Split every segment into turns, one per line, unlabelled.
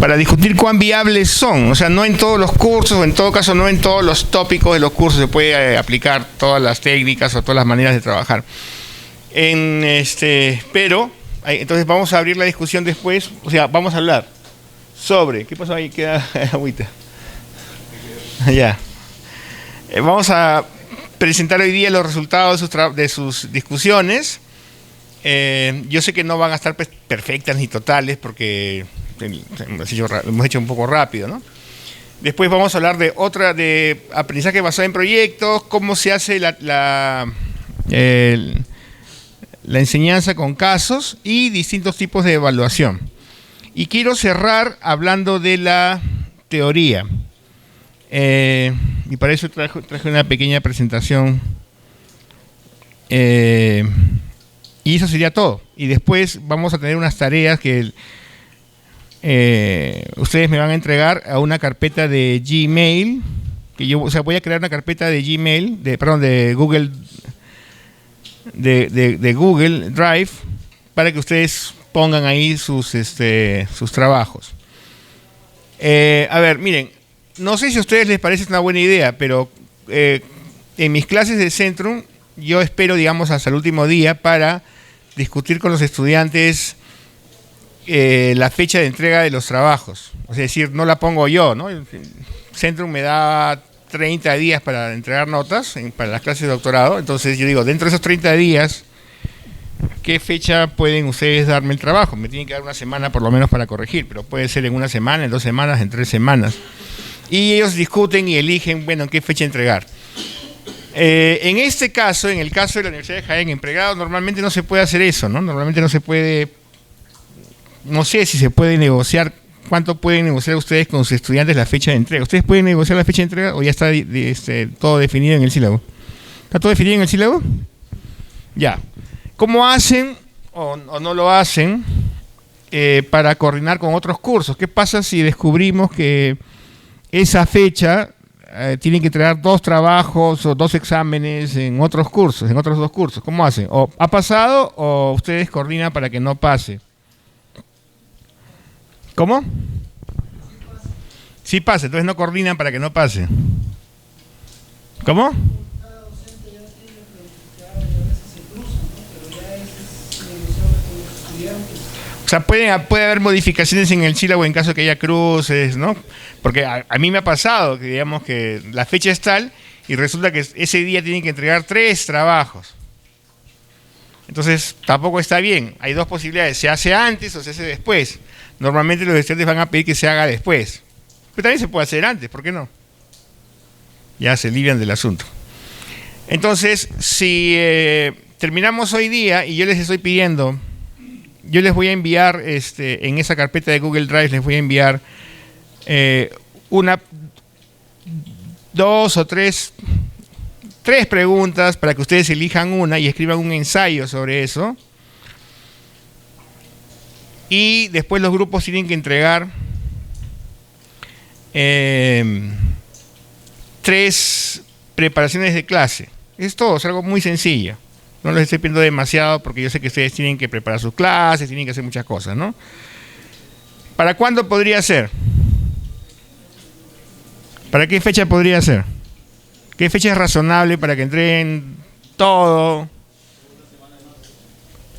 para discutir cuán viables son. O sea, no en todos los cursos, o en todo caso no en todos los tópicos de los cursos se puede aplicar todas las técnicas o todas las maneras de trabajar. Pero, entonces vamos a abrir la discusión después. O sea, vamos a hablar sobre... ¿Qué pasó ahí? Queda agüita. Ya. Vamos a presentar hoy día los resultados de sus discusiones. Yo sé que no van a estar perfectas ni totales porque hemos hecho un poco rápido, ¿no? Después vamos a hablar de aprendizaje basado en proyectos, cómo se hace la enseñanza con casos y distintos tipos de evaluación. Y quiero cerrar hablando de la teoría. Y para eso traje una pequeña presentación. Y eso sería todo. Y después vamos a tener unas tareas que ustedes me van a entregar a una carpeta de Gmail. Voy a crear una carpeta de Gmail, de Google, de Google Drive, para que ustedes pongan ahí sus trabajos. A ver, miren, no sé si a ustedes les parece una buena idea, pero en mis clases de Centrum yo espero, digamos, hasta el último día para discutir con los estudiantes la fecha de entrega de los trabajos. Es decir, no la pongo yo, ¿no? Centrum me da 30 días para entregar notas para las clases de doctorado. Entonces yo digo, dentro de esos 30 días, ¿qué fecha pueden ustedes darme el trabajo? Me tienen que dar una semana por lo menos para corregir, pero puede ser en una semana, en 2 semanas, en 3 semanas. Y ellos discuten y eligen, bueno, en qué fecha entregar. En este caso, en el caso de la Universidad de Jaén, en pregrado normalmente no se puede hacer eso, ¿no? Normalmente no se puede, no sé si se puede negociar, cuánto pueden negociar ustedes con sus estudiantes la fecha de entrega. ¿Ustedes pueden negociar la fecha de entrega o ya está todo definido en el sílabo? ¿Está todo definido en el sílabo? Ya. ¿Cómo hacen o no lo hacen para coordinar con otros cursos? ¿Qué pasa si descubrimos que esa fecha tienen que entregar 2 trabajos o 2 exámenes en otros cursos, en otros 2 cursos? ¿Cómo hacen? ¿O ha pasado o ustedes coordinan para que no pase? ¿Cómo? Sí pasa, entonces no coordinan para que no pase. ¿Cómo? O sea, puede haber modificaciones en el sílabo en caso que haya cruces, ¿no? Porque a mí me ha pasado que, digamos, que la fecha es tal y resulta que ese día tienen que entregar 3 trabajos. Entonces, tampoco está bien. Hay 2 posibilidades, se hace antes o se hace después. Normalmente los estudiantes van a pedir que se haga después. Pero también se puede hacer antes, ¿por qué no? Ya se alivian del asunto. Entonces, si terminamos hoy día y yo les estoy pidiendo... Yo les voy a enviar, en esa carpeta de Google Drive, les voy a enviar 2 o 3 preguntas para que ustedes elijan una y escriban un ensayo sobre eso. Y después los grupos tienen que entregar 3 preparaciones de clase. Es todo, es algo muy sencillo. No les estoy pidiendo demasiado porque yo sé que ustedes tienen que preparar sus clases, tienen que hacer muchas cosas, ¿no? ¿Para cuándo podría ser? ¿Para qué fecha podría ser? ¿Qué fecha es razonable para que entreguen todo?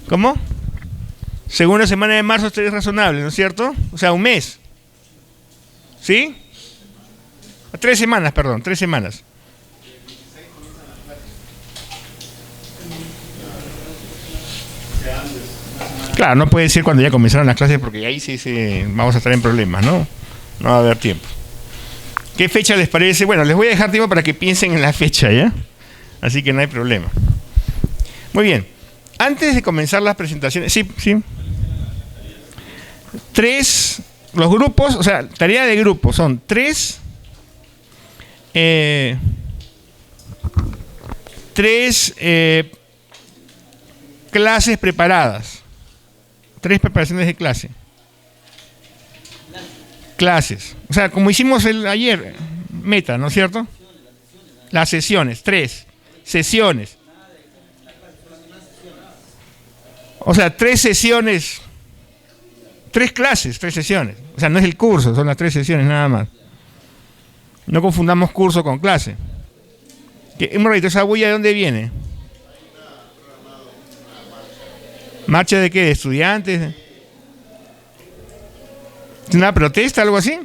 ¿Cómo? Segunda semana de marzo es razonable, ¿no es cierto? O sea, un mes. ¿Sí? 3 semanas, perdón, 3 semanas. Claro, no puede ser cuando ya comenzaron las clases porque ahí sí vamos a estar en problemas, ¿no? No va a haber tiempo. ¿Qué fecha les parece? Bueno, les voy a dejar tiempo para que piensen en la fecha, ¿ya? Así que no hay problema. Muy bien. Antes de comenzar las presentaciones... Sí. 3, los grupos, o sea, tarea de grupo son 3... 3 clases preparadas. 3 preparaciones de clase. Clases. O sea, como hicimos ayer, meta, ¿no es cierto? Las sesiones, 3 sesiones. O sea, 3 sesiones 3 clases, 3 sesiones. O sea, no es el curso, son las 3 sesiones nada más. No confundamos curso con clase. Un ratito, ¿esa bulla de dónde viene? ¿Marcha de qué? ¿De estudiantes? ¿Una protesta, algo así?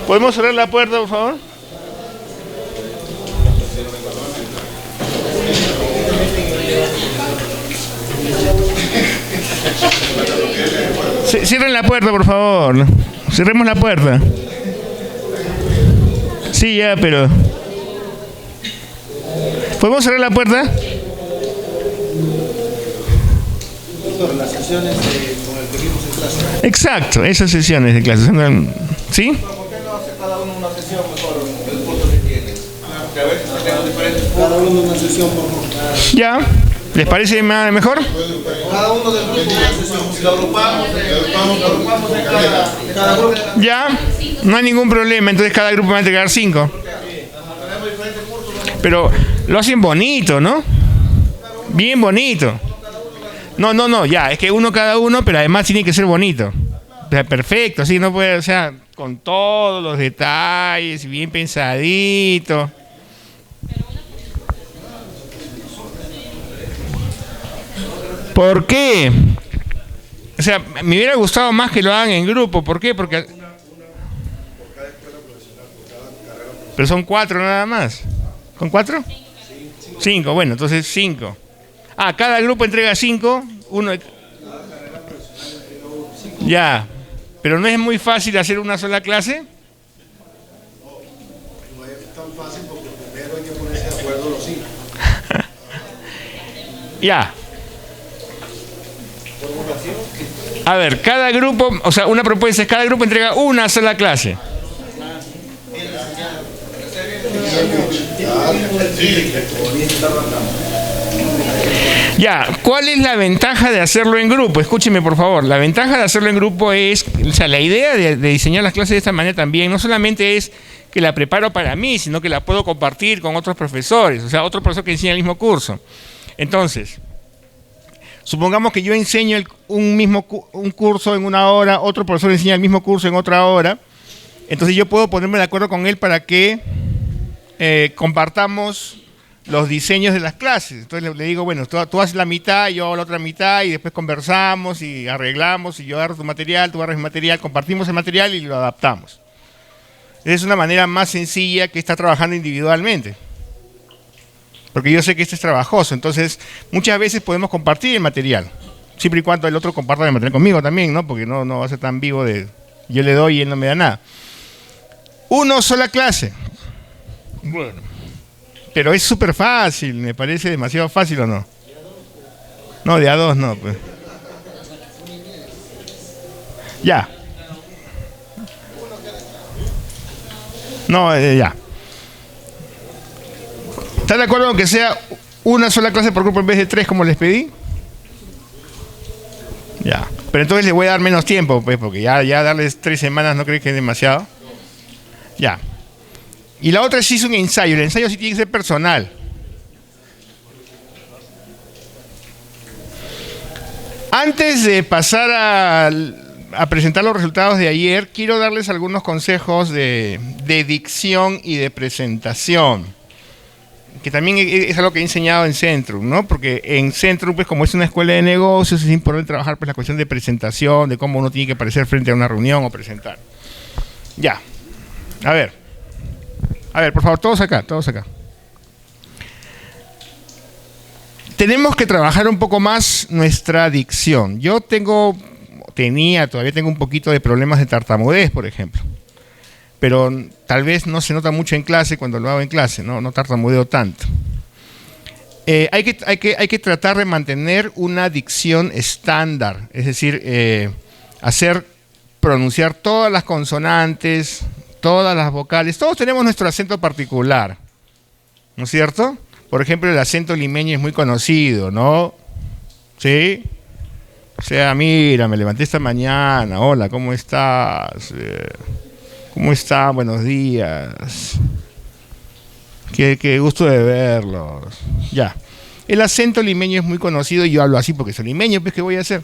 ¿Podemos cerrar la puerta, por favor? Cierren la puerta, por favor. Cerremos la puerta. Sí, ya, pero... ¿podemos cerrar la puerta?
Las sesiones con el que vimos en clase.
Exacto, esas sesiones de clase. ¿Sí?
¿Por qué no hace cada uno una sesión mejor el punto que tiene? Que a veces tenemos diferentes puntos. Cada uno una sesión mejor.
Ya. ¿Les parece mejor?
Cada uno del grupo una sesión. Si lo agrupamos en cada grupo.
Ya. No hay ningún problema. Entonces cada grupo va a entregar 5. Pero lo hacen bonito, ¿no? Bien bonito. No, ya, es que uno cada uno, pero además tiene que ser bonito. O sea, perfecto, así no puede, o sea, con todos los detalles, bien pensadito. ¿Por qué? O sea, me hubiera gustado más que lo hagan en grupo. ¿Por qué? Porque... pero son 4 nada más. ¿Con 4? 5, bueno, entonces 5. Ah, cada grupo entrega 5, uno... ya, pero no es muy fácil hacer una sola clase.
No es tan fácil porque primero hay que ponerse de acuerdo los 5.
Ya. A ver, cada grupo, o sea, una propuesta es cada grupo entrega una sola clase. Ya, ¿cuál es la ventaja de hacerlo en grupo? Escúcheme, por favor. La ventaja de hacerlo en grupo es, o sea, la idea de diseñar las clases de esta manera también, no solamente es que la preparo para mí, sino que la puedo compartir con otros profesores, o sea, otro profesor que enseña el mismo curso. Entonces, supongamos que yo enseño un curso en una hora, otro profesor enseña el mismo curso en otra hora, entonces yo puedo ponerme de acuerdo con él para que compartamos los diseños de las clases. Entonces le digo, bueno, tú haces la mitad, yo hago la otra mitad y después conversamos y arreglamos y yo agarro tu material, tú agarras mi material, compartimos el material y lo adaptamos. Es una manera más sencilla que estar trabajando individualmente. Porque yo sé que esto es trabajoso, entonces muchas veces podemos compartir el material, siempre y cuando el otro comparta el material conmigo también, ¿no? Porque no va a ser tan vivo de yo le doy y él no me da nada. Una sola clase. Bueno. Pero es súper fácil, me parece demasiado fácil, ¿o no? No, de a 2 no, pues. Ya. No, ya. ¿Están de acuerdo con que sea una sola clase por grupo en vez de 3 como les pedí? Ya. Pero entonces les voy a dar menos tiempo, pues, porque ya darles 3 semanas no creo que es demasiado. Ya. Y la otra sí es un ensayo. El ensayo sí tiene que ser personal. Antes de pasar a presentar los resultados de ayer, quiero darles algunos consejos de dicción y de presentación, que también es algo que he enseñado en Centrum, ¿no? Porque en Centrum, pues como es una escuela de negocios, es importante trabajar pues la cuestión de presentación, de cómo uno tiene que aparecer frente a una reunión o presentar. Ya. A ver, por favor, todos acá. Tenemos que trabajar un poco más nuestra dicción. Todavía tengo un poquito de problemas de tartamudez, por ejemplo. Pero tal vez no se nota mucho en clase cuando lo hago en clase, no tartamudeo tanto. Hay que tratar de mantener una dicción estándar, es decir, pronunciar todas las consonantes, todas las vocales. Todos tenemos nuestro acento particular, ¿no es cierto? Por ejemplo, el acento limeño es muy conocido, ¿no? ¿Sí? O sea, mira, me levanté esta mañana, hola, ¿cómo estás? ¿Cómo están? Buenos días. Qué gusto de verlos. Ya. El acento limeño es muy conocido y yo hablo así porque soy limeño, pues ¿qué voy a hacer?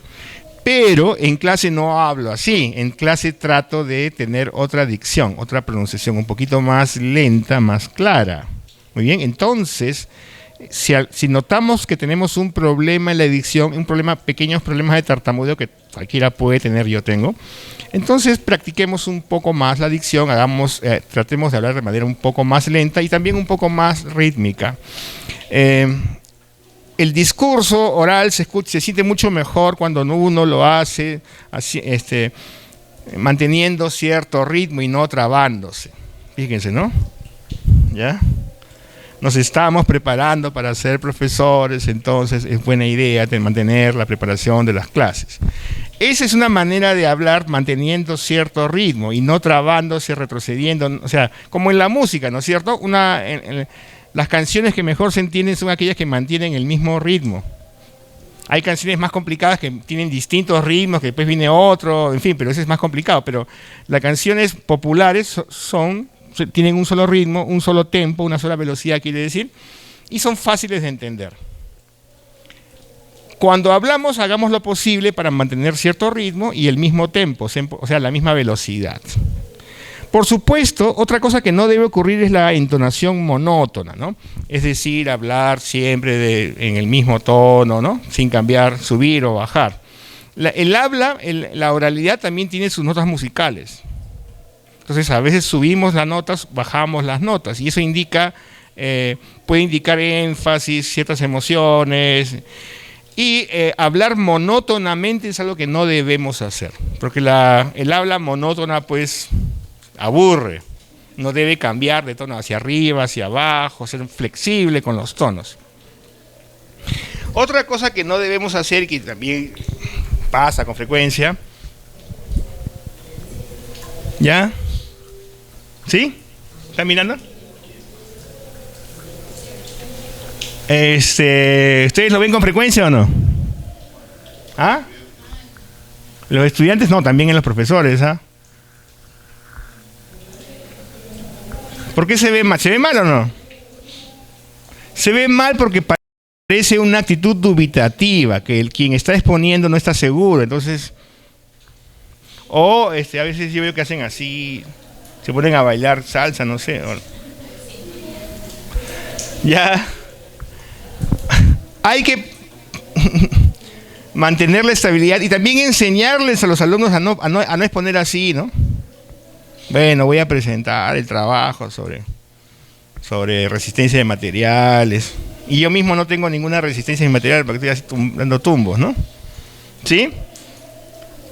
Pero en clase no hablo así, en clase trato de tener otra dicción, otra pronunciación un poquito más lenta, más clara. Muy bien, entonces, si notamos que tenemos un problema en la dicción, pequeños problemas de tartamudeo que cualquiera puede tener, yo tengo, entonces practiquemos un poco más la dicción, tratemos de hablar de manera un poco más lenta y también un poco más rítmica. El discurso oral se siente mucho mejor cuando uno lo hace así, manteniendo cierto ritmo y no trabándose. Fíjense, ¿no? ¿Ya? Nos estamos preparando para ser profesores, entonces es buena idea mantener la preparación de las clases. Esa es una manera de hablar manteniendo cierto ritmo y no trabándose, retrocediendo, o sea, como en la música, ¿no es cierto? Las canciones que mejor se entienden son aquellas que mantienen el mismo ritmo. Hay canciones más complicadas que tienen distintos ritmos, que después viene otro, en fin, pero eso es más complicado. Pero las canciones populares tienen un solo ritmo, un solo tempo, una sola velocidad, quiere decir, y son fáciles de entender. Cuando hablamos, hagamos lo posible para mantener cierto ritmo y el mismo tempo, o sea, la misma velocidad. Por supuesto, otra cosa que no debe ocurrir es la entonación monótona, ¿no? Es decir, hablar siempre en el mismo tono, ¿no? Sin cambiar, subir o bajar. La oralidad también tiene sus notas musicales. Entonces, a veces subimos las notas, bajamos las notas, y eso puede indicar énfasis, ciertas emociones. Y hablar monótonamente es algo que no debemos hacer, porque el habla monótona, pues, aburre. No debe cambiar de tono hacia arriba, hacia abajo, ser flexible con los tonos. Otra cosa que no debemos hacer, que también pasa con frecuencia, ¿ya? ¿Sí? ¿Están mirando? ¿Ustedes lo ven con frecuencia o no? ¿Ah? Los estudiantes no, también en los profesores, ¿ah? ¿Por qué se ve mal? ¿Se ve mal o no? Se ve mal porque parece una actitud dubitativa, que quien está exponiendo no está seguro, entonces... a veces yo veo que hacen así, se ponen a bailar salsa, no sé. Ya... Hay que mantener la estabilidad y también enseñarles a los alumnos a no exponer así, ¿no? Bueno, voy a presentar el trabajo sobre resistencia de materiales. Y yo mismo no tengo ninguna resistencia de materiales porque estoy dando tumbos, ¿no? ¿Sí?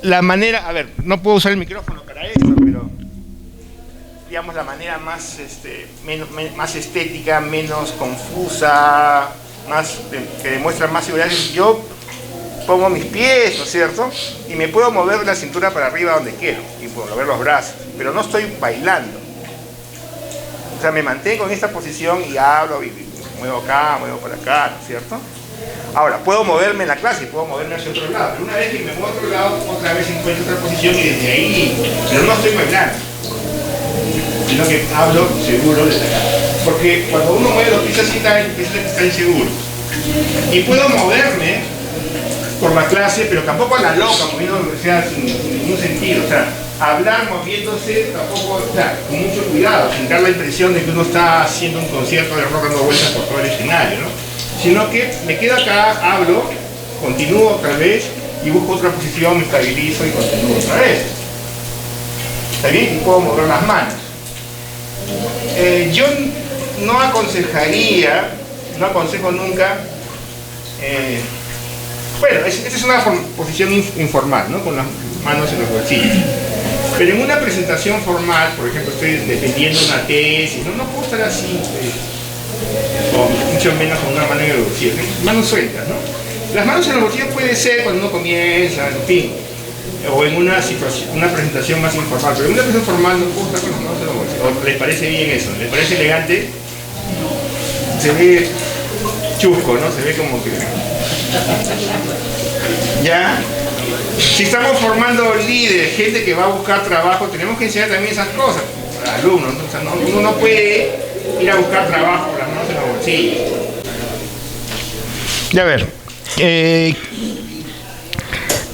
La manera, a ver, no puedo usar el micrófono para esto, pero digamos la manera más estética, menos confusa, que demuestra más seguridad. Yo pongo mis pies, ¿no es cierto? Y me puedo mover la cintura para arriba donde quiero, y puedo mover los brazos, pero no estoy bailando. O sea, me mantengo en esta posición y hablo, y muevo acá, muevo por acá, ¿no es cierto? Ahora, puedo moverme en la clase, puedo moverme hacia otro lado, pero una vez que me muevo a otro lado, otra vez encuentro otra posición y desde ahí, pero no estoy bailando, sino que hablo seguro desde acá. Porque cuando uno mueve los pies así está inseguro. Y puedo moverme por la clase, pero tampoco a la loca, moviéndome, o sea, sin ningún sentido. O sea, hablar moviéndose tampoco, o sea, con mucho cuidado, sin dar la impresión de que uno está haciendo un concierto de rock dando vueltas por todo el escenario, ¿no? Sino que me quedo acá, hablo, continúo otra vez y busco otra posición, me estabilizo y continúo otra vez. ¿Está bien? Y puedo mover las manos. Yo no aconsejo nunca, bueno, esta es una posición informal, ¿no? Con las manos en los bolsillos. Pero en una presentación formal, por ejemplo, estoy defendiendo una tesis, no puedo estar así, o mucho menos con una mano en el bolsillo, manos sueltas, ¿no? Las manos en los bolsillos puede ser cuando uno comienza, en fin, o en una presentación más informal, pero en una presentación formal no puedo estar con las manos en los bolsillos. ¿O les parece bien eso? ¿Les parece elegante? Se ve chusco, ¿no? Se ve como que... ¿Ya? Si estamos formando líderes, gente que va a buscar trabajo, tenemos que enseñar también esas cosas a alumnos, ¿no? O sea, uno no puede ir a buscar trabajo con las manos en los bolsillos. Ya a ver,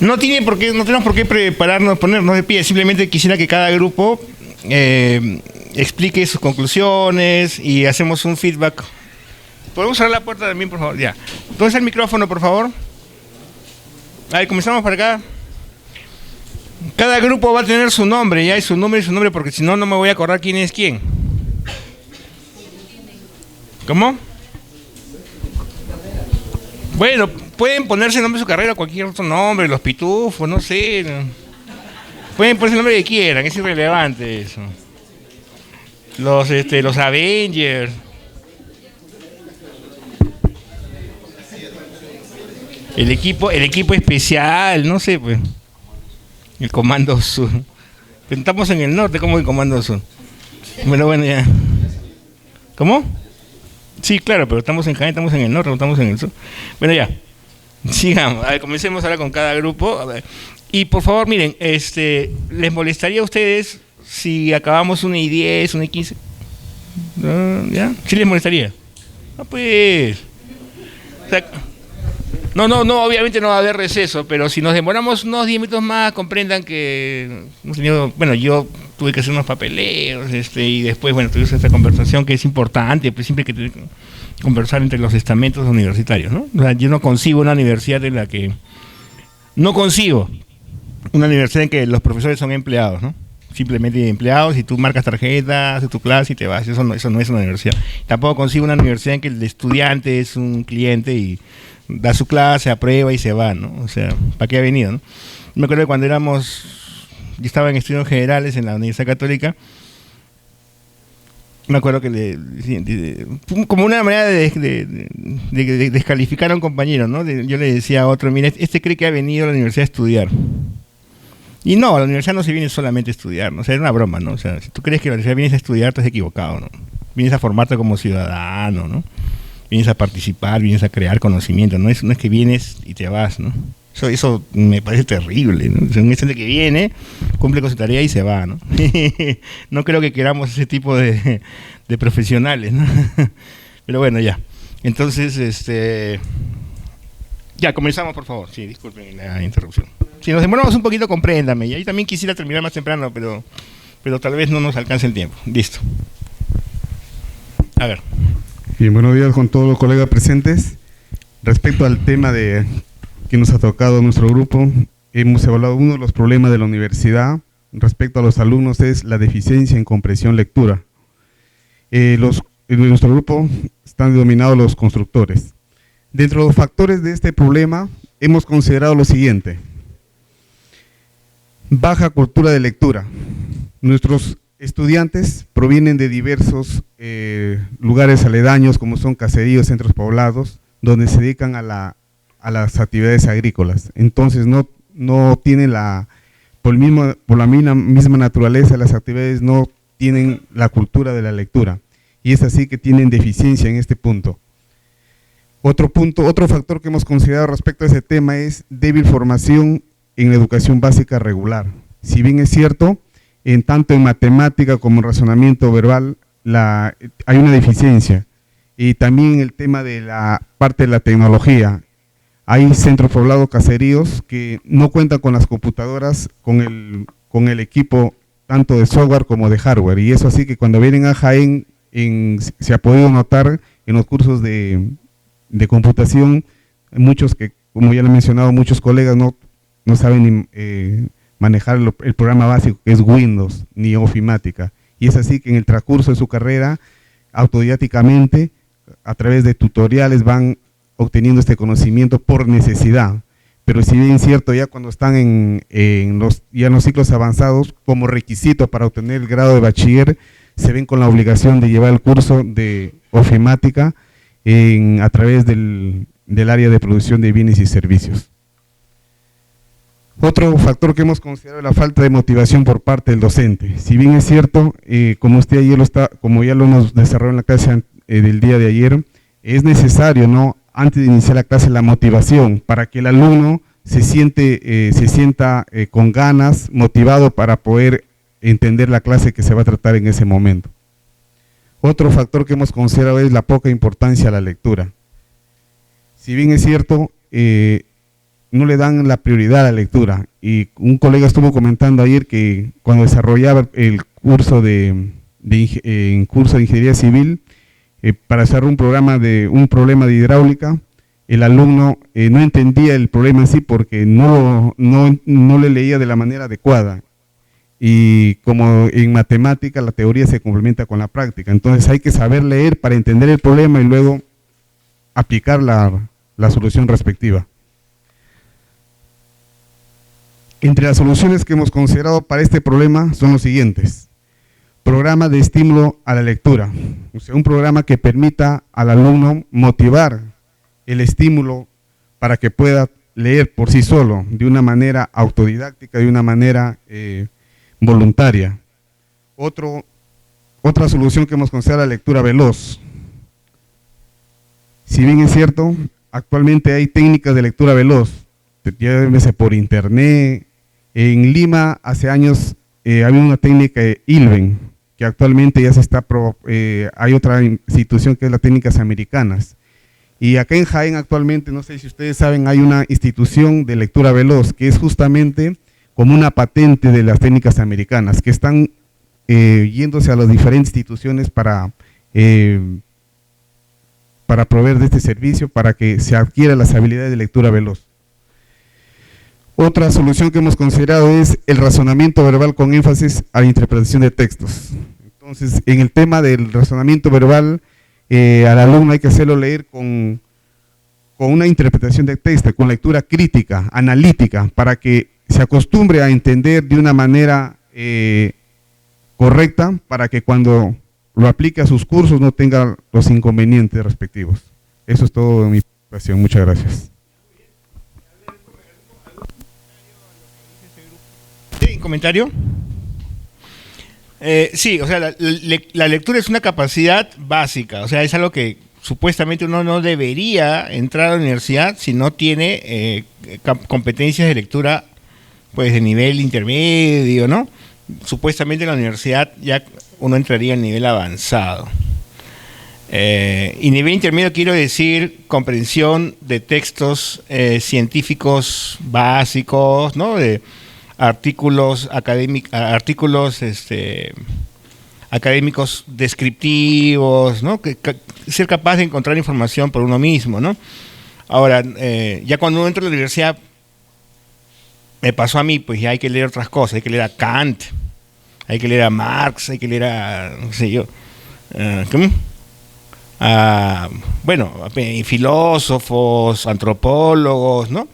no tenemos por qué prepararnos, ponernos de pie, simplemente quisiera que cada grupo explique sus conclusiones y hacemos un feedback. ¿Podemos cerrar la puerta también, por favor? Ya. ¿Dónde está el micrófono, por favor? A ver, comenzamos por acá. Cada grupo va a tener su nombre, ya, y su nombre, porque si no, no me voy a acordar quién es quién. ¿Cómo? Bueno, pueden ponerse el nombre de su carrera, cualquier otro nombre, los pitufos, no sé. Pueden ponerse el nombre que quieran, es irrelevante eso. Los Avengers. El equipo especial, no sé, pues. El Comando Sur. Pero estamos en el norte, ¿cómo el Comando Sur? Bueno, ya. ¿Cómo? Sí, claro, pero estamos en Jaén, estamos en el norte, no estamos en el sur. Bueno, ya. Sigamos. A ver, comencemos ahora con cada grupo. A ver. Y por favor, miren, ¿les molestaría a ustedes si acabamos una y 10, una y 15? ¿Ya? ¿Sí les molestaría? No, pues. O sea, no, obviamente no va a haber receso, pero si nos demoramos unos 10 minutos más, comprendan que hemos tenido, bueno, yo tuve que hacer unos papeleos, y después, bueno, tuvimos esta conversación que es importante, pues siempre hay que conversar entre los estamentos universitarios, ¿no? O sea, yo no concibo una universidad en la que, no concibo una universidad en que los profesores son empleados, ¿no? Simplemente empleados y tú marcas tarjeta, haces tu clase y te vas. Eso no es una universidad. Tampoco consigo una universidad en que el estudiante es un cliente y da su clase, aprueba y se va, ¿no? O sea, ¿para qué ha venido, no? Me acuerdo que cuando yo estaba en estudios generales en la Universidad Católica, me acuerdo que como una manera de descalificar a un compañero, ¿no? Yo le decía a otro, mira, cree que ha venido a la universidad a estudiar. Y no, a la universidad no se viene solamente a estudiar, ¿no? O sea, era una broma, ¿no? O sea, si tú crees que a la universidad vienes a estudiar, te has equivocado, ¿no? Vienes a formarte como ciudadano, ¿no? Vienes a participar, vienes a crear conocimiento, no es que vienes y te vas, ¿no? Eso me parece terrible, ¿no? O sea, un estudiante que viene, cumple con su tarea y se va, ¿no? No creo que queramos ese tipo de profesionales, ¿no? Pero bueno, ya. Entonces, ya, comenzamos, por favor. Sí, disculpen la interrupción. Si nos demoramos un poquito, compréndame. Y ahí también quisiera terminar más temprano, pero tal vez no nos alcance el tiempo. Listo. A ver.
Bien, buenos días con todos los colegas presentes. Respecto al tema que nos ha tocado nuestro grupo, hemos evaluado uno de los problemas de la universidad respecto a los alumnos es la deficiencia en comprensión lectura. En nuestro grupo están denominados los constructores. Dentro de los factores de este problema hemos considerado lo siguiente: baja cultura de lectura. Nuestros estudiantes provienen de diversos lugares aledaños, como son caseríos, centros poblados, donde se dedican a las actividades agrícolas. Entonces no tienen por la misma naturaleza de las actividades, no tienen la cultura de la lectura. Y es así que tienen deficiencia en este punto. Otro factor que hemos considerado respecto a ese tema es débil formación en la educación básica regular. Si bien es cierto, tanto en matemática como en razonamiento verbal hay una deficiencia. Y también el tema de la parte de la tecnología. Hay centros poblados, caseríos que no cuentan con las computadoras, con el equipo tanto de software como de hardware. Y eso así que cuando vienen a Jaén, se ha podido notar en los cursos de computación, muchos que, como ya lo he mencionado, muchos colegas no saben manejar el programa básico que es Windows ni Ofimática. Y es así que en el transcurso de su carrera, autodidácticamente, a través de tutoriales van obteniendo este conocimiento por necesidad. Pero si bien es cierto, ya cuando están en los ciclos avanzados, como requisito para obtener el grado de bachiller, se ven con la obligación de llevar el curso de Ofimática a través del área de producción de bienes y servicios. Otro factor que hemos considerado es la falta de motivación por parte del docente. Si bien es cierto, como ya lo hemos desarrollado en la clase del día de ayer, es necesario, ¿no?, antes de iniciar la clase, la motivación para que el alumno se sienta con ganas, motivado para poder entender la clase que se va a tratar en ese momento. Otro factor que hemos considerado es la poca importancia a la lectura. si bien es cierto, no le dan la prioridad a la lectura. Y un colega estuvo comentando ayer que cuando desarrollaba el curso en curso de Ingeniería Civil, para hacer un problema de hidráulica, el alumno no entendía el problema en sí porque no le leía de la manera adecuada. Y como en matemática la teoría se complementa con la práctica, entonces hay que saber leer para entender el problema y luego aplicar la solución respectiva. Entre las soluciones que hemos considerado para este problema son los siguientes. Programa de estímulo a la lectura, o sea, un programa que permita al alumno motivar el estímulo para que pueda leer por sí solo, de una manera autodidáctica, de una manera voluntaria. Otra solución que hemos considerado, la lectura veloz. Si bien es cierto, actualmente hay técnicas de lectura veloz, llámese por internet. En Lima hace años había una técnica ILVEN, que actualmente ya se está, hay otra institución que es las técnicas americanas. Y acá en Jaén actualmente, no sé si ustedes saben, hay una institución de lectura veloz que es justamente como una patente de las técnicas americanas, que están yéndose a las diferentes instituciones para proveer de este servicio, para que se adquiera las habilidades de lectura veloz. Otra solución que hemos considerado es el razonamiento verbal con énfasis a la interpretación de textos. Entonces, en el tema del razonamiento verbal, al alumno hay que hacerlo leer con una interpretación de texto, con lectura crítica, analítica, para que se acostumbre a entender de una manera correcta, para que cuando lo aplique a sus cursos no tenga los inconvenientes respectivos. Eso es todo de mi presentación. Muchas gracias.
¿Sí? ¿Comentario? Sí, o sea, la lectura es una capacidad básica, o sea, es algo que supuestamente uno no debería entrar a la universidad si no tiene competencias de lectura pues de nivel intermedio, ¿no? Supuestamente en la universidad ya uno entraría en nivel avanzado. Y nivel intermedio quiero decir comprensión de textos científicos básicos, ¿no? De artículos académicos descriptivos, ¿no? Ser capaz de encontrar información por uno mismo, ¿no? Ahora, ya cuando uno entra a la universidad, me pasó a mí, pues ya hay que leer otras cosas, hay que leer a Kant, hay que leer a Marx, hay que leer a, no sé yo, filósofos, antropólogos, ¿no?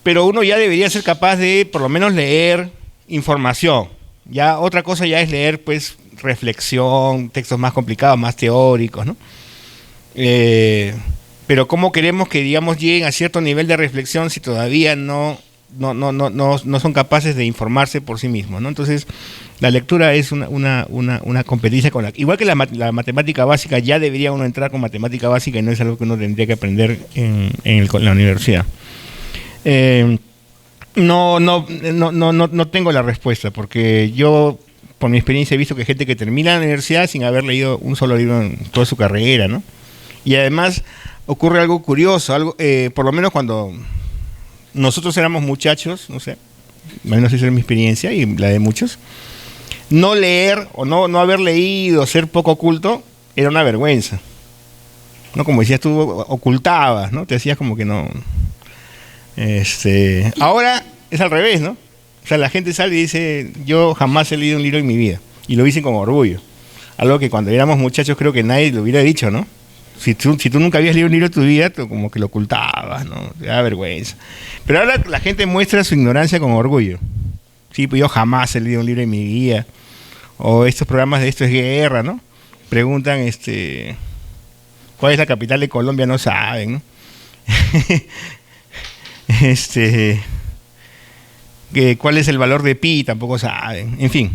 Pero uno ya debería ser capaz de por lo menos leer información. Ya otra cosa ya es leer pues reflexión, textos más complicados, más teóricos, ¿no? Pero ¿cómo queremos que, digamos, lleguen a cierto nivel de reflexión si todavía no son capaces de informarse por sí mismos, ¿no? Entonces, la lectura es una competencia con igual que la matemática básica, ya debería uno entrar con matemática básica y no es algo que uno tendría que aprender en la universidad. No tengo la respuesta, porque yo, por mi experiencia, he visto que hay gente que termina la universidad sin haber leído un solo libro en toda su carrera, ¿no? Y además ocurre algo curioso, por lo menos cuando nosotros éramos muchachos, no sé, menos esa es mi experiencia y la de muchos, no leer o no haber leído, ser poco culto, era una vergüenza, ¿no? Como decías tú, ocultabas, ¿no? Te hacías como que no. Ahora es al revés, ¿no? O sea, la gente sale y dice, yo jamás he leído un libro en mi vida, y lo dicen con orgullo, algo que cuando éramos muchachos creo que nadie lo hubiera dicho, ¿no? Si tú nunca habías leído un libro en tu vida, tú como que lo ocultabas, ¿no? Te da vergüenza. Pero ahora la gente muestra su ignorancia con orgullo. Sí, pues yo jamás he leído un libro en mi vida. O estos programas de Esto es Guerra, ¿no? Preguntan, ¿cuál es la capital de Colombia? No saben, ¿no? ¿Cuál es el valor de pi? Tampoco saben. En fin.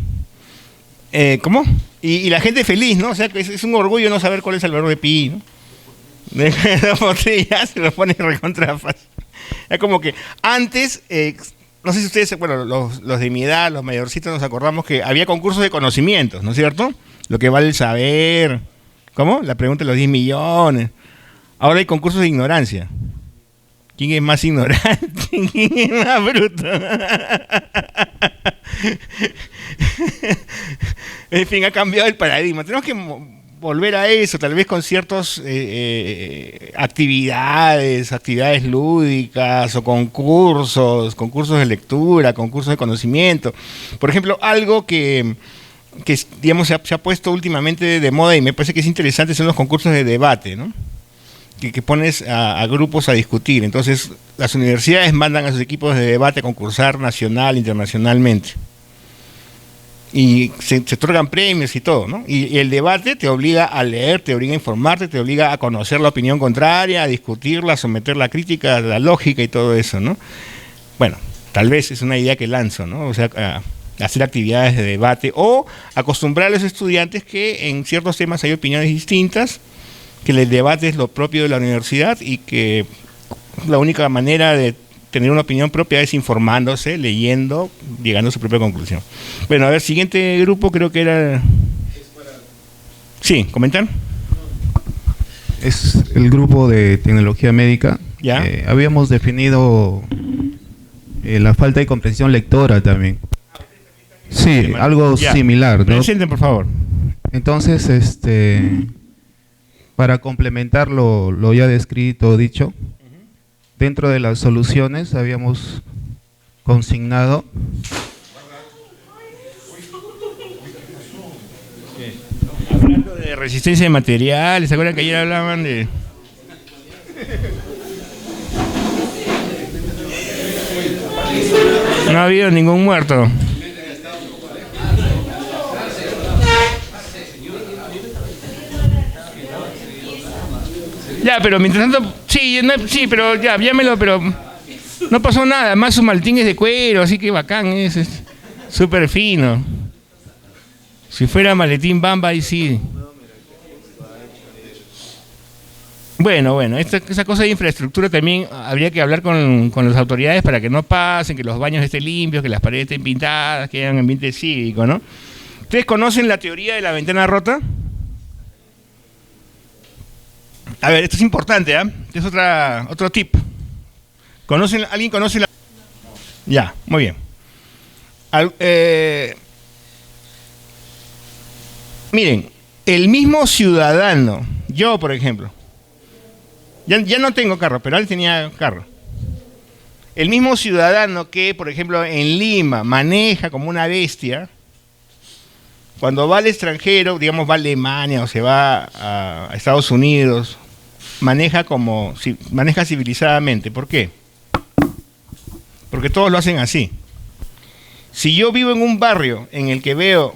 ¿Cómo? Y la gente feliz, ¿no? O sea, es un orgullo no saber cuál es el valor de pi, ¿no? Ya se lo pone recontra fácil. Es como que antes, no sé si ustedes, bueno, los de mi edad, los mayorcitos, nos acordamos que había concursos de conocimientos, ¿no es cierto? Lo que vale el saber. ¿Cómo? La pregunta de los 10 millones. Ahora hay concursos de ignorancia. ¿Quién es más ignorante? ¿Quién es más bruto? En fin, ha cambiado el paradigma. Tenemos que volver a eso, tal vez con ciertas actividades lúdicas o concursos de lectura, concursos de conocimiento. Por ejemplo, algo que digamos, se ha puesto últimamente de moda y me parece que es interesante son los concursos de debate, ¿no? Que pones a grupos a discutir. Entonces, las universidades mandan a sus equipos de debate a concursar nacional, internacionalmente. Y se otorgan premios y todo, ¿no? Y el debate te obliga a leer, te obliga a informarte, te obliga a conocer la opinión contraria, a discutirla, a someter la crítica, la lógica y todo eso, ¿no? Bueno, tal vez es una idea que lanzo, ¿no? O sea, hacer actividades de debate o acostumbrar a los estudiantes que en ciertos temas hay opiniones distintas, que el debate es lo propio de la universidad y que la única manera de tener una opinión propia es informándose, leyendo, llegando a su propia conclusión. Bueno, a ver, siguiente grupo creo que era... Sí, ¿comentan?
Es el grupo de tecnología médica.
¿Ya?
Habíamos definido la falta de comprensión lectora también. Sí, algo similar, ¿no?
Presenten, por favor.
Entonces, para complementar lo ya descrito, dicho, dentro de las soluciones habíamos consignado
hablando de resistencia de materiales, ¿se acuerdan que ayer hablaban de...? No ha habido ningún muerto. Ya, pero mientras tanto, sí, pero ya, llámelo, pero no pasó nada. Además su maltín es de cuero, así que bacán, es súper fino. Si fuera maletín Bamba, ahí sí. Bueno, esa cosa de infraestructura también habría que hablar con las autoridades para que no pasen, que los baños estén limpios, que las paredes estén pintadas, que haya un ambiente cívico, ¿no? ¿Ustedes conocen la teoría de la ventana rota? A ver, esto es importante, ¿eh? Este es otro tip. ¿Alguien conoce la...? Ya, muy bien. Miren, el mismo ciudadano, yo por ejemplo, ya no tengo carro, pero él tenía carro. El mismo ciudadano que, por ejemplo, en Lima maneja como una bestia, cuando va al extranjero, digamos va a Alemania o se va a Estados Unidos, maneja civilizadamente. ¿Por qué? Porque todos lo hacen así. Si yo vivo en un barrio en el que veo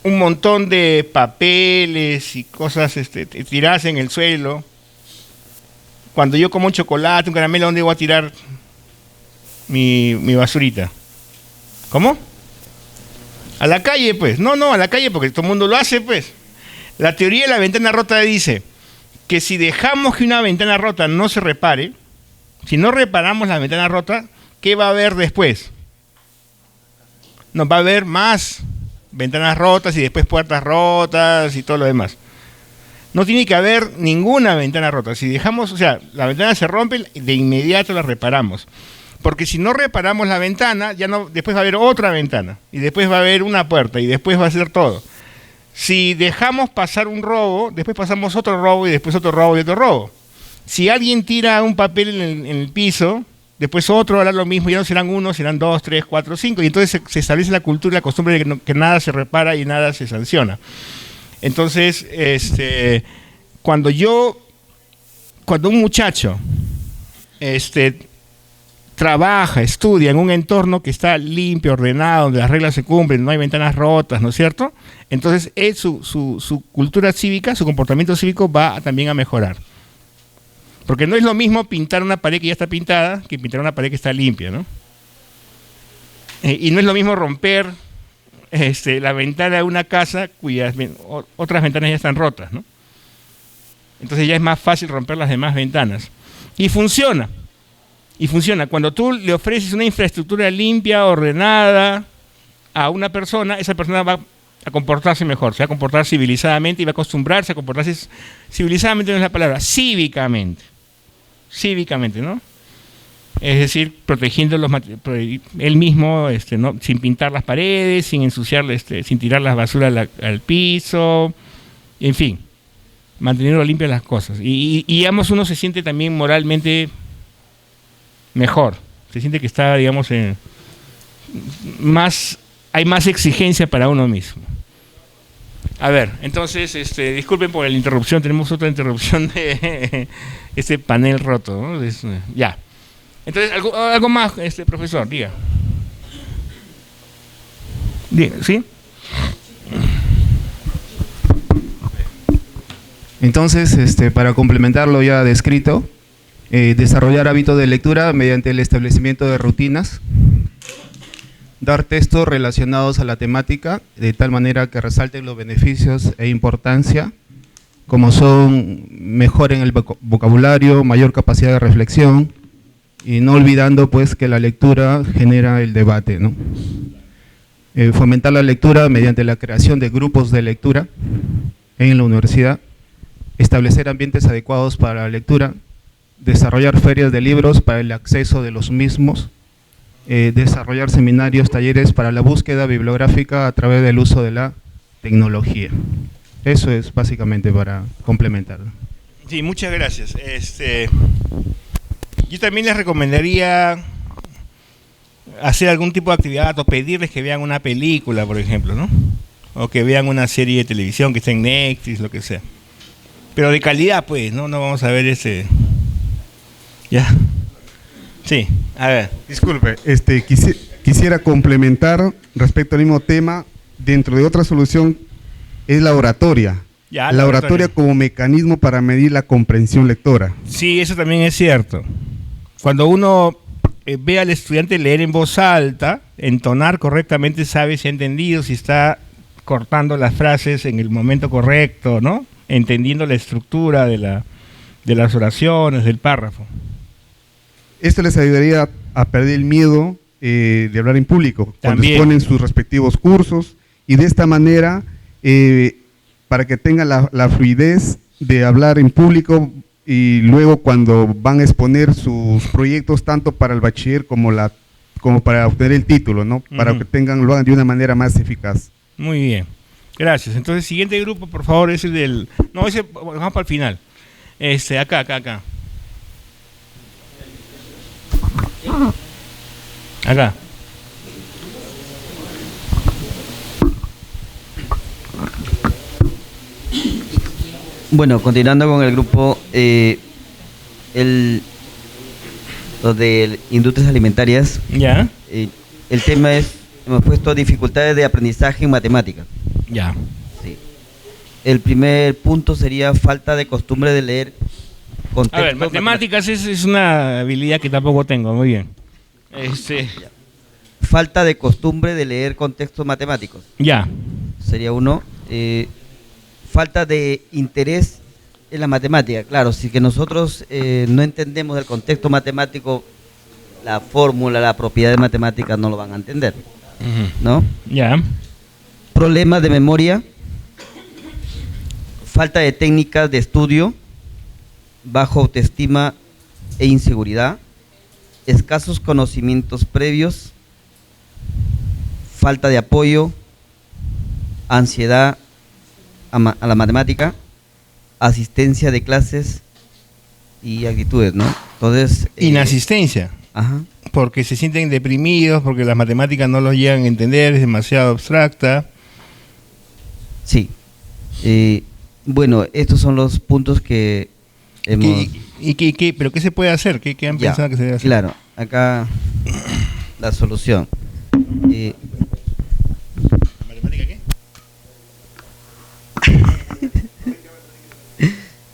un montón de papeles y cosas tiradas en el suelo, cuando yo como un chocolate, un caramelo, ¿dónde voy a tirar mi basurita? ¿Cómo? A la calle, pues. No, a la calle porque todo el mundo lo hace, pues. La teoría de la ventana rota dice que si dejamos que una ventana rota no se repare, si no reparamos la ventana rota, ¿qué va a haber después? No, va a haber más ventanas rotas y después puertas rotas y todo lo demás. No tiene que haber ninguna ventana rota. Si dejamos, o sea, la ventana se rompe, de inmediato la reparamos. Porque si no reparamos la ventana, después va a haber otra ventana, y después va a haber una puerta, y después va a ser todo. Si dejamos pasar un robo, después pasamos otro robo y después otro robo y otro robo. Si alguien tira un papel en el piso, después otro hará lo mismo, ya no serán uno, serán 2, 3, 4, 5, y entonces se establece la cultura y la costumbre de que nada se repara y nada se sanciona. Entonces, cuando un muchacho trabaja, estudia en un entorno que está limpio, ordenado, donde las reglas se cumplen, no hay ventanas rotas, ¿no es cierto? Entonces su cultura cívica, su comportamiento cívico va también a mejorar. Porque no es lo mismo pintar una pared que ya está pintada que pintar una pared que está limpia, ¿no? Y no es lo mismo romper la ventana de una casa cuyas otras ventanas ya están rotas, ¿no? Entonces ya es más fácil romper las demás ventanas. Y funciona. Cuando tú le ofreces una infraestructura limpia, ordenada a una persona, esa persona va a comportarse mejor, se va a comportar civilizadamente y va a acostumbrarse a comportarse civilizadamente, no es la palabra, cívicamente. cívicamente, ¿no? Es decir, protegiendo él mismo, ¿no? Sin pintar las paredes, sin ensuciar, sin tirar las basuras al piso, en fin, manteniendo limpias las cosas. Y digamos, uno se siente también moralmente mejor, se siente que está, digamos, hay más exigencia para uno mismo. A ver, entonces, disculpen por la interrupción, tenemos otra interrupción de este panel roto, ¿no? Ya. Entonces, algo más, profesor, diga. ¿Sí?
Entonces, para complementar lo ya descrito, desarrollar hábitos de lectura mediante el establecimiento de rutinas, dar textos relacionados a la temática de tal manera que resalten los beneficios e importancia, como son mejor en el vocabulario, mayor capacidad de reflexión, y no olvidando pues que la lectura genera el debate, ¿no? Fomentar la lectura mediante la creación de grupos de lectura en la universidad, establecer ambientes adecuados para la lectura, desarrollar ferias de libros para el acceso de los mismos, desarrollar seminarios, talleres para la búsqueda bibliográfica a través del uso de la tecnología. Eso es básicamente para complementarlo.
Sí, muchas gracias. Yo también les recomendaría hacer algún tipo de actividad o pedirles que vean una película, por ejemplo, ¿no? O que vean una serie de televisión que esté en Netflix, lo que sea. Pero de calidad, pues, ¿no? No vamos a ver Ya. Sí, a ver.
Disculpe, quisiera complementar respecto al mismo tema, dentro de otra solución, es la oratoria.
Ya,
la oratoria como mecanismo para medir la comprensión lectora.
Sí, eso también es cierto. Cuando uno ve al estudiante leer en voz alta, entonar correctamente, sabe si ha entendido, si está cortando las frases en el momento correcto, ¿no? Entendiendo la estructura de las oraciones, del párrafo.
Esto les ayudaría a perder el miedo de hablar en público, cuando exponen sus respectivos cursos, y de esta manera, para que tengan la fluidez de hablar en público, y luego cuando van a exponer sus proyectos, tanto para el bachiller como para obtener el título, ¿no? Para que lo hagan de una manera más eficaz.
Muy bien, gracias. Entonces, siguiente grupo, por favor, es el del... No, ese vamos para el final. Acá. Acá.
Bueno, continuando con el grupo, lo de industrias alimentarias.
Ya.
El tema hemos puesto dificultades de aprendizaje en matemáticas.
Ya.
Sí. El primer punto sería falta de costumbre de leer contextos.
A ver, matemáticas es una habilidad que tampoco tengo, muy bien.
Falta de costumbre de leer contextos matemáticos.
Ya.
Sería uno. Falta de interés en la matemática. Claro, si que nosotros no entendemos el contexto matemático, la fórmula, la propiedad de matemáticas no lo van a entender, ¿no?
Ya.
Problemas de memoria, falta de técnicas de estudio, bajo autoestima e inseguridad, escasos conocimientos previos, falta de apoyo, ansiedad a la matemática, asistencia de clases y actitudes, ¿no? Entonces...
Inasistencia.
Ajá.
Porque se sienten deprimidos, porque las matemáticas no los llegan a entender, es demasiado abstracta.
Sí. Bueno, estos son los puntos que hemos...
¿Pero qué se puede hacer? ¿Qué han pensado que se debe hacer?
Claro, acá la solución.
¿Matemática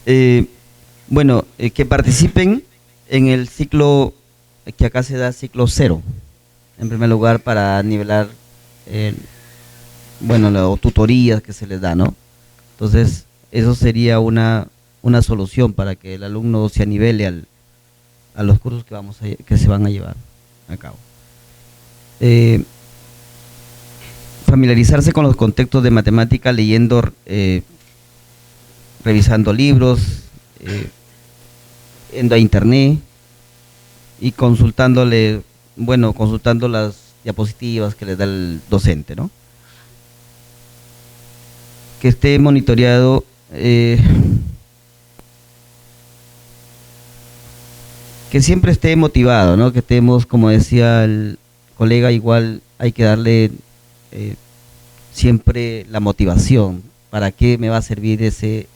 qué?
Bueno, que participen en el ciclo, que acá se da ciclo 0, en primer lugar, para nivelar, las tutorías que se les da, ¿no? Entonces, eso sería una solución para que el alumno se anivele a los cursos que se van a llevar a cabo. Familiarizarse con los contextos de matemática leyendo, revisando libros, yendo a internet y consultando las diapositivas que le da el docente, ¿no? Que esté monitoreado, que siempre esté motivado, ¿no? Que estemos, como decía el colega, igual hay que darle siempre la motivación. ¿Para qué me va a servir ese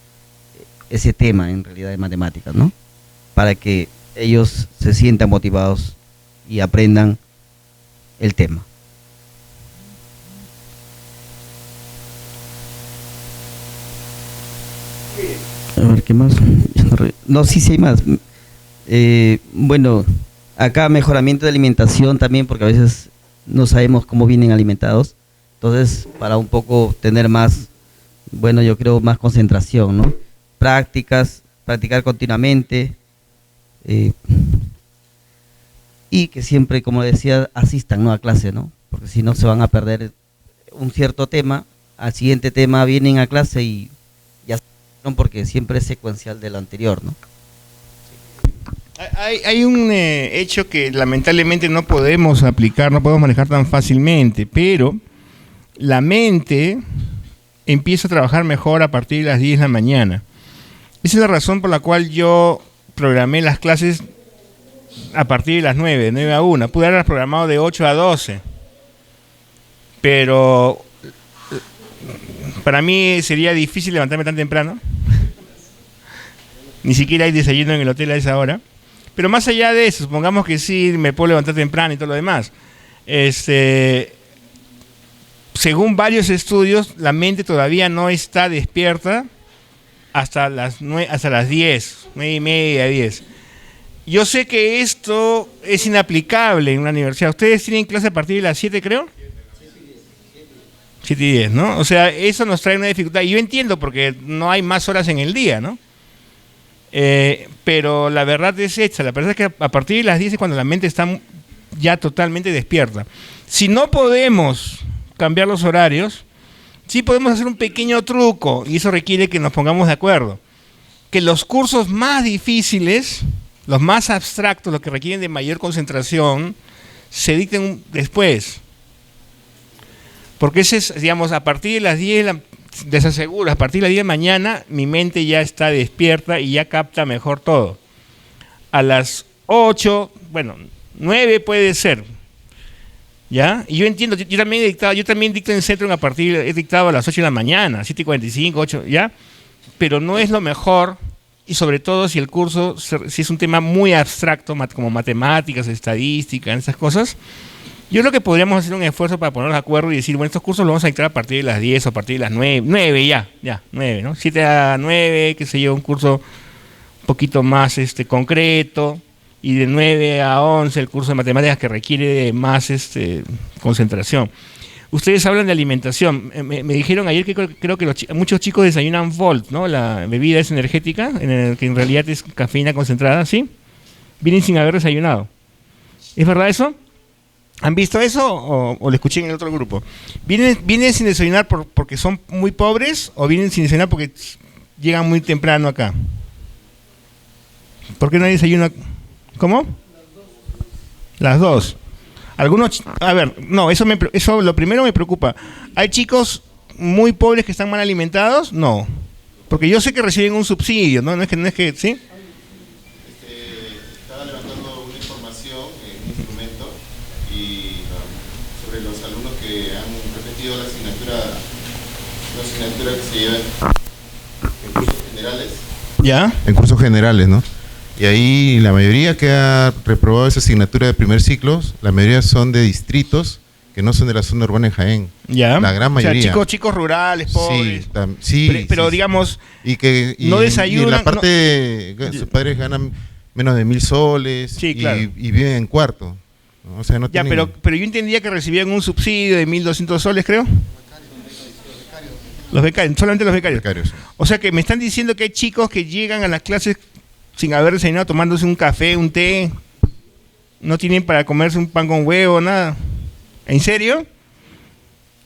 tema en realidad de matemáticas, ¿no? Para que ellos se sientan motivados y aprendan el tema. A ver, ¿qué más? No, sí hay más. Bueno, acá mejoramiento de alimentación también, porque a veces no sabemos cómo vienen alimentados. Entonces, para un poco tener más, bueno, yo creo más concentración, ¿no? Practicar continuamente. Y que siempre, como decía, asistan, ¿no?, a clase, ¿no? Porque si no se van a perder un cierto tema, al siguiente tema vienen a clase y ya no, porque siempre es secuencial del anterior, ¿no?
Hay un hecho que lamentablemente no podemos aplicar, no podemos manejar tan fácilmente, pero la mente empieza a trabajar mejor a partir de las 10 de la mañana. Esa es la razón por la cual yo programé las clases a partir de las 9, de 9 a 1. Pude haberlas programado de 8 a 12. Pero para mí sería difícil levantarme tan temprano. Ni siquiera hay desayuno en el hotel a esa hora. Pero más allá de eso, supongamos que sí me puedo levantar temprano y todo lo demás. Según varios estudios, la mente todavía no está despierta hasta las 10, 9 y media, 10. Yo sé que esto es inaplicable en una universidad. ¿Ustedes tienen clase a partir de las 7, creo? 7 y 10, ¿no? O sea, eso nos trae una dificultad. Y yo entiendo porque no hay más horas en el día, ¿no? Pero la verdad es esta. La verdad es que a partir de las 10 es cuando la mente está ya totalmente despierta. Si no podemos cambiar los horarios, sí podemos hacer un pequeño truco, y eso requiere que nos pongamos de acuerdo. Que los cursos más difíciles, los más abstractos, los que requieren de mayor concentración, se dicten después. Porque ese es, digamos, a partir de las 10, les aseguro, a partir de las 10 de mañana, mi mente ya está despierta y ya capta mejor todo. A las 8, bueno, 9 puede ser, ¿ya? Y yo entiendo, yo también dicto en Centro he dictado a las 8 de la mañana, 7:45, 8, ¿ya? Pero no es lo mejor, y sobre todo si el curso, si es un tema muy abstracto, como matemáticas, estadística, esas cosas. Yo creo que podríamos hacer un esfuerzo para ponernos de acuerdo y decir, bueno, estos cursos los vamos a dictar a partir de las 10 o a partir de las 9 ya, 9, ¿no? 7 a 9, qué sé yo, un curso un poquito más concreto, y de 9 a 11 el curso de matemáticas que requiere de más concentración. Ustedes hablan de alimentación. Me dijeron ayer que creo que muchos chicos desayunan Volt, ¿no? La bebida es energética, que en realidad es cafeína concentrada, ¿sí? Vienen sin haber desayunado. ¿Es verdad eso? ¿Han visto eso o lo escuché en el otro grupo? ¿Vienen sin desayunar porque son muy pobres o vienen sin desayunar porque llegan muy temprano acá? ¿Por qué no hay desayuno? ¿Cómo? Las dos. Algunos, a ver, no, eso lo primero me preocupa. ¿Hay chicos muy pobres que están mal alimentados? No. Porque yo sé que reciben un subsidio, ¿no? No es que, ¿sí?
Estaba levantando una información en un instrumento y sobre los alumnos que han repetido la asignatura que se lleva en cursos generales.
¿Ya?
En cursos generales, ¿no? Y ahí la mayoría que ha reprobado esa asignatura de primer ciclo, la mayoría son de distritos que no son de la zona urbana en Jaén.
Ya.
La gran mayoría.
O sea, chicos rurales, pobres.
Sí,
pero
sí,
digamos,
y
no desayunan.
Y la parte, sus padres ganan menos de 1.000 soles,
sí, claro,
y viven en cuarto. O sea, no tienen...
pero yo entendía que recibían un subsidio de 1.200 soles, creo. Los becarios, solamente los becarios.
Sí.
O sea que me están diciendo que hay chicos que llegan a las clases sin haber desayunado, tomándose un café, un té, no tienen para comerse un pan con huevo, nada. ¿En serio?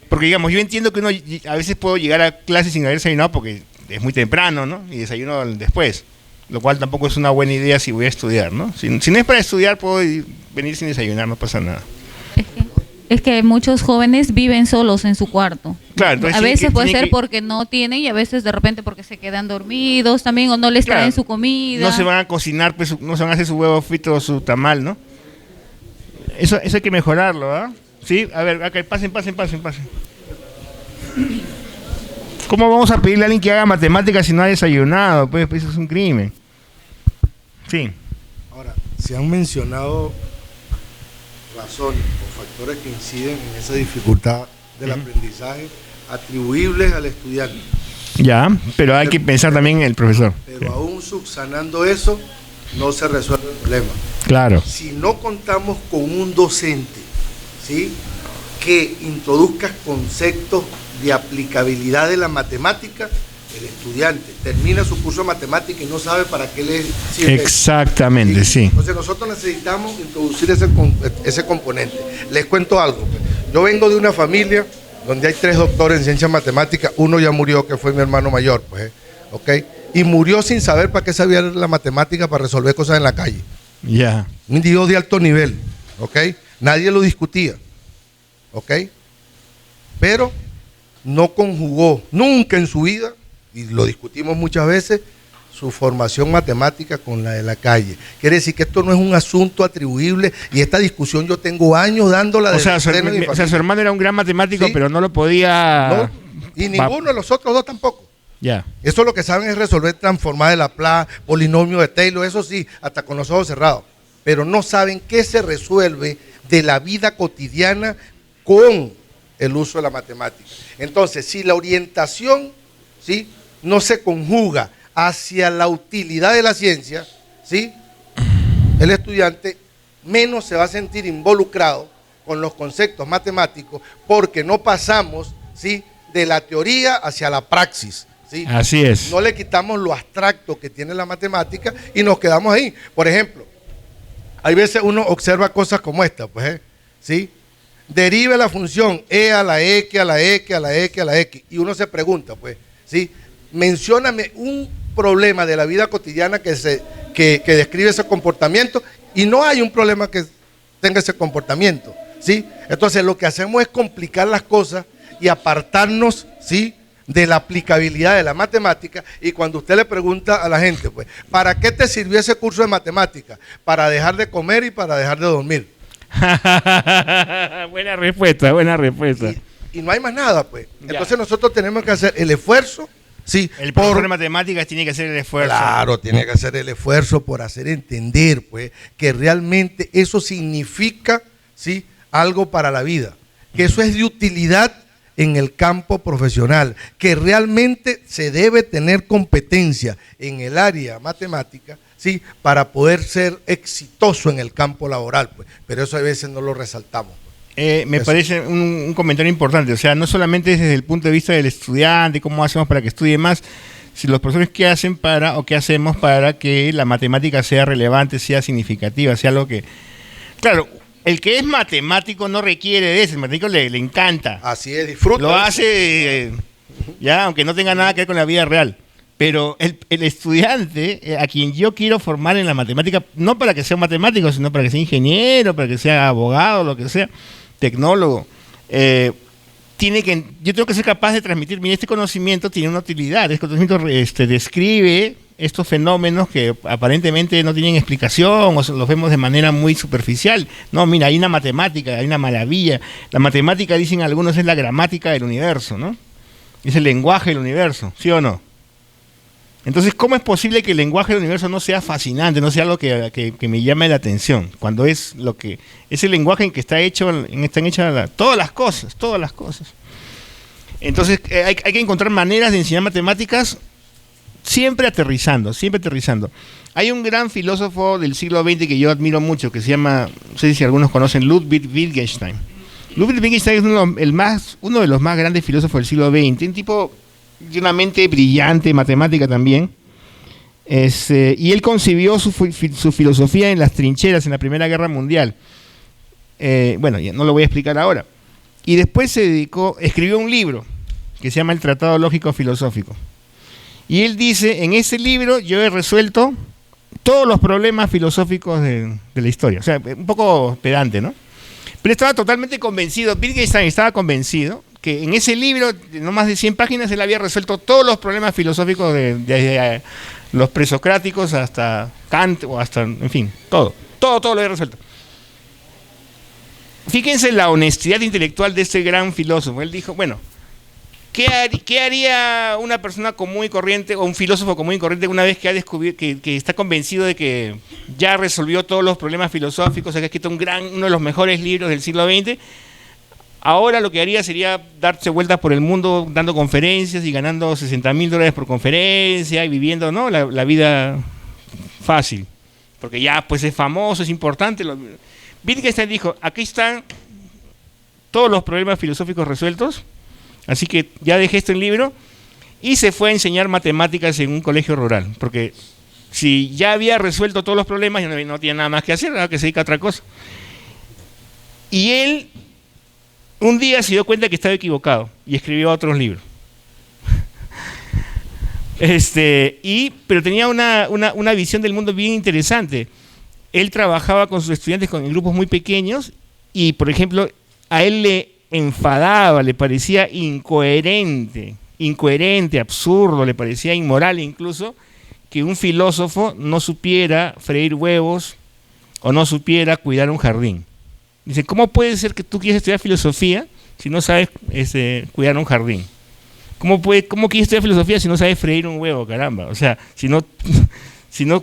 Porque digamos, yo entiendo que uno a veces puedo llegar a clases sin haber desayunado porque es muy temprano, ¿no? Y desayuno después. lo cual tampoco es una buena idea si voy a estudiar, ¿no? Si no es para estudiar, puedo venir sin desayunar, no pasa nada.
Es que muchos jóvenes viven solos en su cuarto.
Claro, entonces
a veces puede ser
que,
porque no tienen y a veces de repente porque se quedan dormidos también o no les traen su comida.
No se van a cocinar, pues, no se van a hacer su huevo frito o su tamal, ¿no? Eso hay que mejorarlo, ¿ah? Sí, a ver, acá, pasen. ¿Cómo vamos a pedirle a alguien que haga matemáticas si no ha desayunado? Pues eso es un crimen. Sí.
Ahora, se han mencionado razones o factores que inciden en esa dificultad del aprendizaje atribuibles al estudiante.
Ya, pero hay que pensar también en el profesor.
Pero aún subsanando eso, no se resuelve el problema.
Claro.
Si no contamos con un docente, ¿sí?, que introduzca conceptos de aplicabilidad de la matemática, el estudiante termina su curso de matemática y no sabe para qué le sirve.
Exactamente, sí.
Entonces nosotros necesitamos introducir ese componente. Les cuento algo. Yo vengo de una familia donde hay 3 doctores en ciencias matemáticas, uno ya murió, que fue mi hermano mayor, pues, ¿ok? Y murió sin saber para qué sabía la matemática para resolver cosas en la calle.
Ya.
Un individuo de alto nivel, ¿ok? Nadie lo discutía, ¿ok? Pero no conjugó nunca en su vida, y lo discutimos muchas veces, su formación matemática con la de la calle. Quiere decir que esto no es un asunto atribuible, y esta discusión yo tengo años dándola.
O sea, su hermano era un gran matemático, ¿sí?, pero no lo podía...
No, y ninguno de los otros dos tampoco.
Ya.
Eso lo que saben es resolver transformar de Laplace, polinomio de Taylor, eso sí, hasta con los ojos cerrados. Pero no saben qué se resuelve de la vida cotidiana con el uso de la matemática. Entonces, si la orientación, ¿sí?, no se conjuga hacia la utilidad de la ciencia, ¿sí?, el estudiante menos se va a sentir involucrado con los conceptos matemáticos porque no pasamos, ¿sí?, de la teoría hacia la praxis. ¿Sí?
Así es.
No le quitamos lo abstracto que tiene la matemática y nos quedamos ahí. Por ejemplo, hay veces uno observa cosas como esta, pues, ¿sí? Derive la función e a la x, a la x, a la x, a la x. Y uno se pregunta, pues, ¿sí?, mencióname un problema de la vida cotidiana que describe ese comportamiento, y no hay un problema que tenga ese comportamiento, ¿sí? Entonces lo que hacemos es complicar las cosas y apartarnos, ¿sí?, de la aplicabilidad de la matemática. Y cuando usted le pregunta a la gente, pues, ¿para qué te sirvió ese curso de matemática? Para dejar de comer y para dejar de dormir.
Buena respuesta.
Y no hay más nada, pues. Ya. Entonces nosotros tenemos que hacer el esfuerzo, ¿sí?
El profesor de matemáticas tiene que hacer el esfuerzo.
Claro, tiene que hacer el esfuerzo por hacer entender, pues, que realmente eso significa, ¿sí?, algo para la vida, que eso es de utilidad en el campo profesional, que realmente se debe tener competencia en el área matemática, ¿sí?, para poder ser exitoso en el campo laboral, pues. Pero eso a veces no lo resaltamos.
Me parece un comentario importante, o sea, no solamente desde el punto de vista del estudiante, cómo hacemos para que estudie más, sino los profesores qué hacen o qué hacemos para que la matemática sea relevante, sea significativa, sea algo que... Claro, el que es matemático no requiere de eso, el matemático le encanta.
Así es, disfruta.
Lo hace, ya, aunque no tenga nada que ver con la vida real. Pero el estudiante, a quien yo quiero formar en la matemática, no para que sea matemático, sino para que sea ingeniero, para que sea abogado, lo que sea, tecnólogo, yo tengo que ser capaz de transmitir, mira, este conocimiento tiene una utilidad, este conocimiento describe estos fenómenos que aparentemente no tienen explicación o los vemos de manera muy superficial. No, mira, hay una matemática, hay una maravilla. La matemática, dicen algunos, es la gramática del universo, ¿no? Es el lenguaje del universo, ¿sí o no? Entonces, ¿cómo es posible que el lenguaje del universo no sea fascinante, no sea algo que me llame la atención? Cuando es el lenguaje en que están hechas todas las cosas. Entonces, hay que encontrar maneras de enseñar matemáticas siempre aterrizando. Hay un gran filósofo del siglo XX que yo admiro mucho, que se llama, no sé si algunos conocen, Ludwig Wittgenstein. Ludwig Wittgenstein es uno de los más grandes filósofos del siglo XX, un tipo de una mente brillante, matemática también. Y él concibió su filosofía en las trincheras en la Primera Guerra Mundial. Bueno, ya no lo voy a explicar ahora. Y después escribió un libro que se llama El Tratado Lógico Filosófico. Y él dice, en ese libro yo he resuelto todos los problemas filosóficos de la historia. O sea, un poco pedante, ¿no? Pero estaba totalmente convencido, Wittgenstein estaba convencido que en ese libro, de no más de 100 páginas, él había resuelto todos los problemas filosóficos desde los presocráticos hasta Kant, o hasta, en fin, todo lo había resuelto. Fíjense la honestidad intelectual de este gran filósofo. Él dijo, bueno, ¿qué haría una persona común y corriente, o un filósofo común y corriente, una vez que ha descubierto, que está convencido de que ya resolvió todos los problemas filosóficos, que ha escrito uno de los mejores libros del siglo XX? Ahora lo que haría sería darse vueltas por el mundo dando conferencias y ganando $60,000 por conferencia y viviendo, ¿no?, la vida fácil, porque ya pues es famoso, es importante. Wittgenstein dijo, aquí están todos los problemas filosóficos resueltos, así que ya dejé esto en libro, y se fue a enseñar matemáticas en un colegio rural, porque si ya había resuelto todos los problemas, ya no tenía nada más que hacer, que se dedica a otra cosa. Y él un día se dio cuenta que estaba equivocado y escribió otros libros. Pero tenía una visión del mundo bien interesante. Él trabajaba con sus estudiantes en grupos muy pequeños y, por ejemplo, a él le enfadaba, le parecía incoherente, absurdo, le parecía inmoral incluso, que un filósofo no supiera freír huevos o no supiera cuidar un jardín. Dice, ¿cómo puede ser que tú quieras estudiar filosofía si no sabes cuidar un jardín? ¿Cómo quieres estudiar filosofía si no sabes freír un huevo, caramba? O sea, si no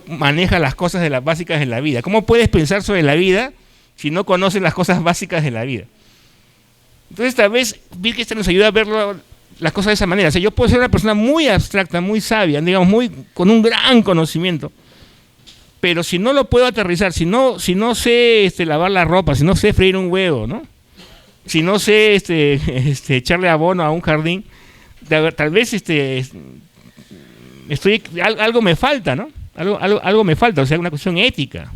manejas las cosas básicas de la vida. ¿Cómo puedes pensar sobre la vida si no conoces las cosas básicas de la vida? Entonces, tal vez Wittgenstein nos ayuda a ver las cosas de esa manera. O sea, yo puedo ser una persona muy abstracta, muy sabia, digamos, con un gran conocimiento, pero si no lo puedo aterrizar, si no sé lavar la ropa, si no sé freír un huevo, ¿no?, si no sé echarle abono a un jardín, tal vez algo me falta, ¿no? Algo me falta, o sea, una cuestión ética.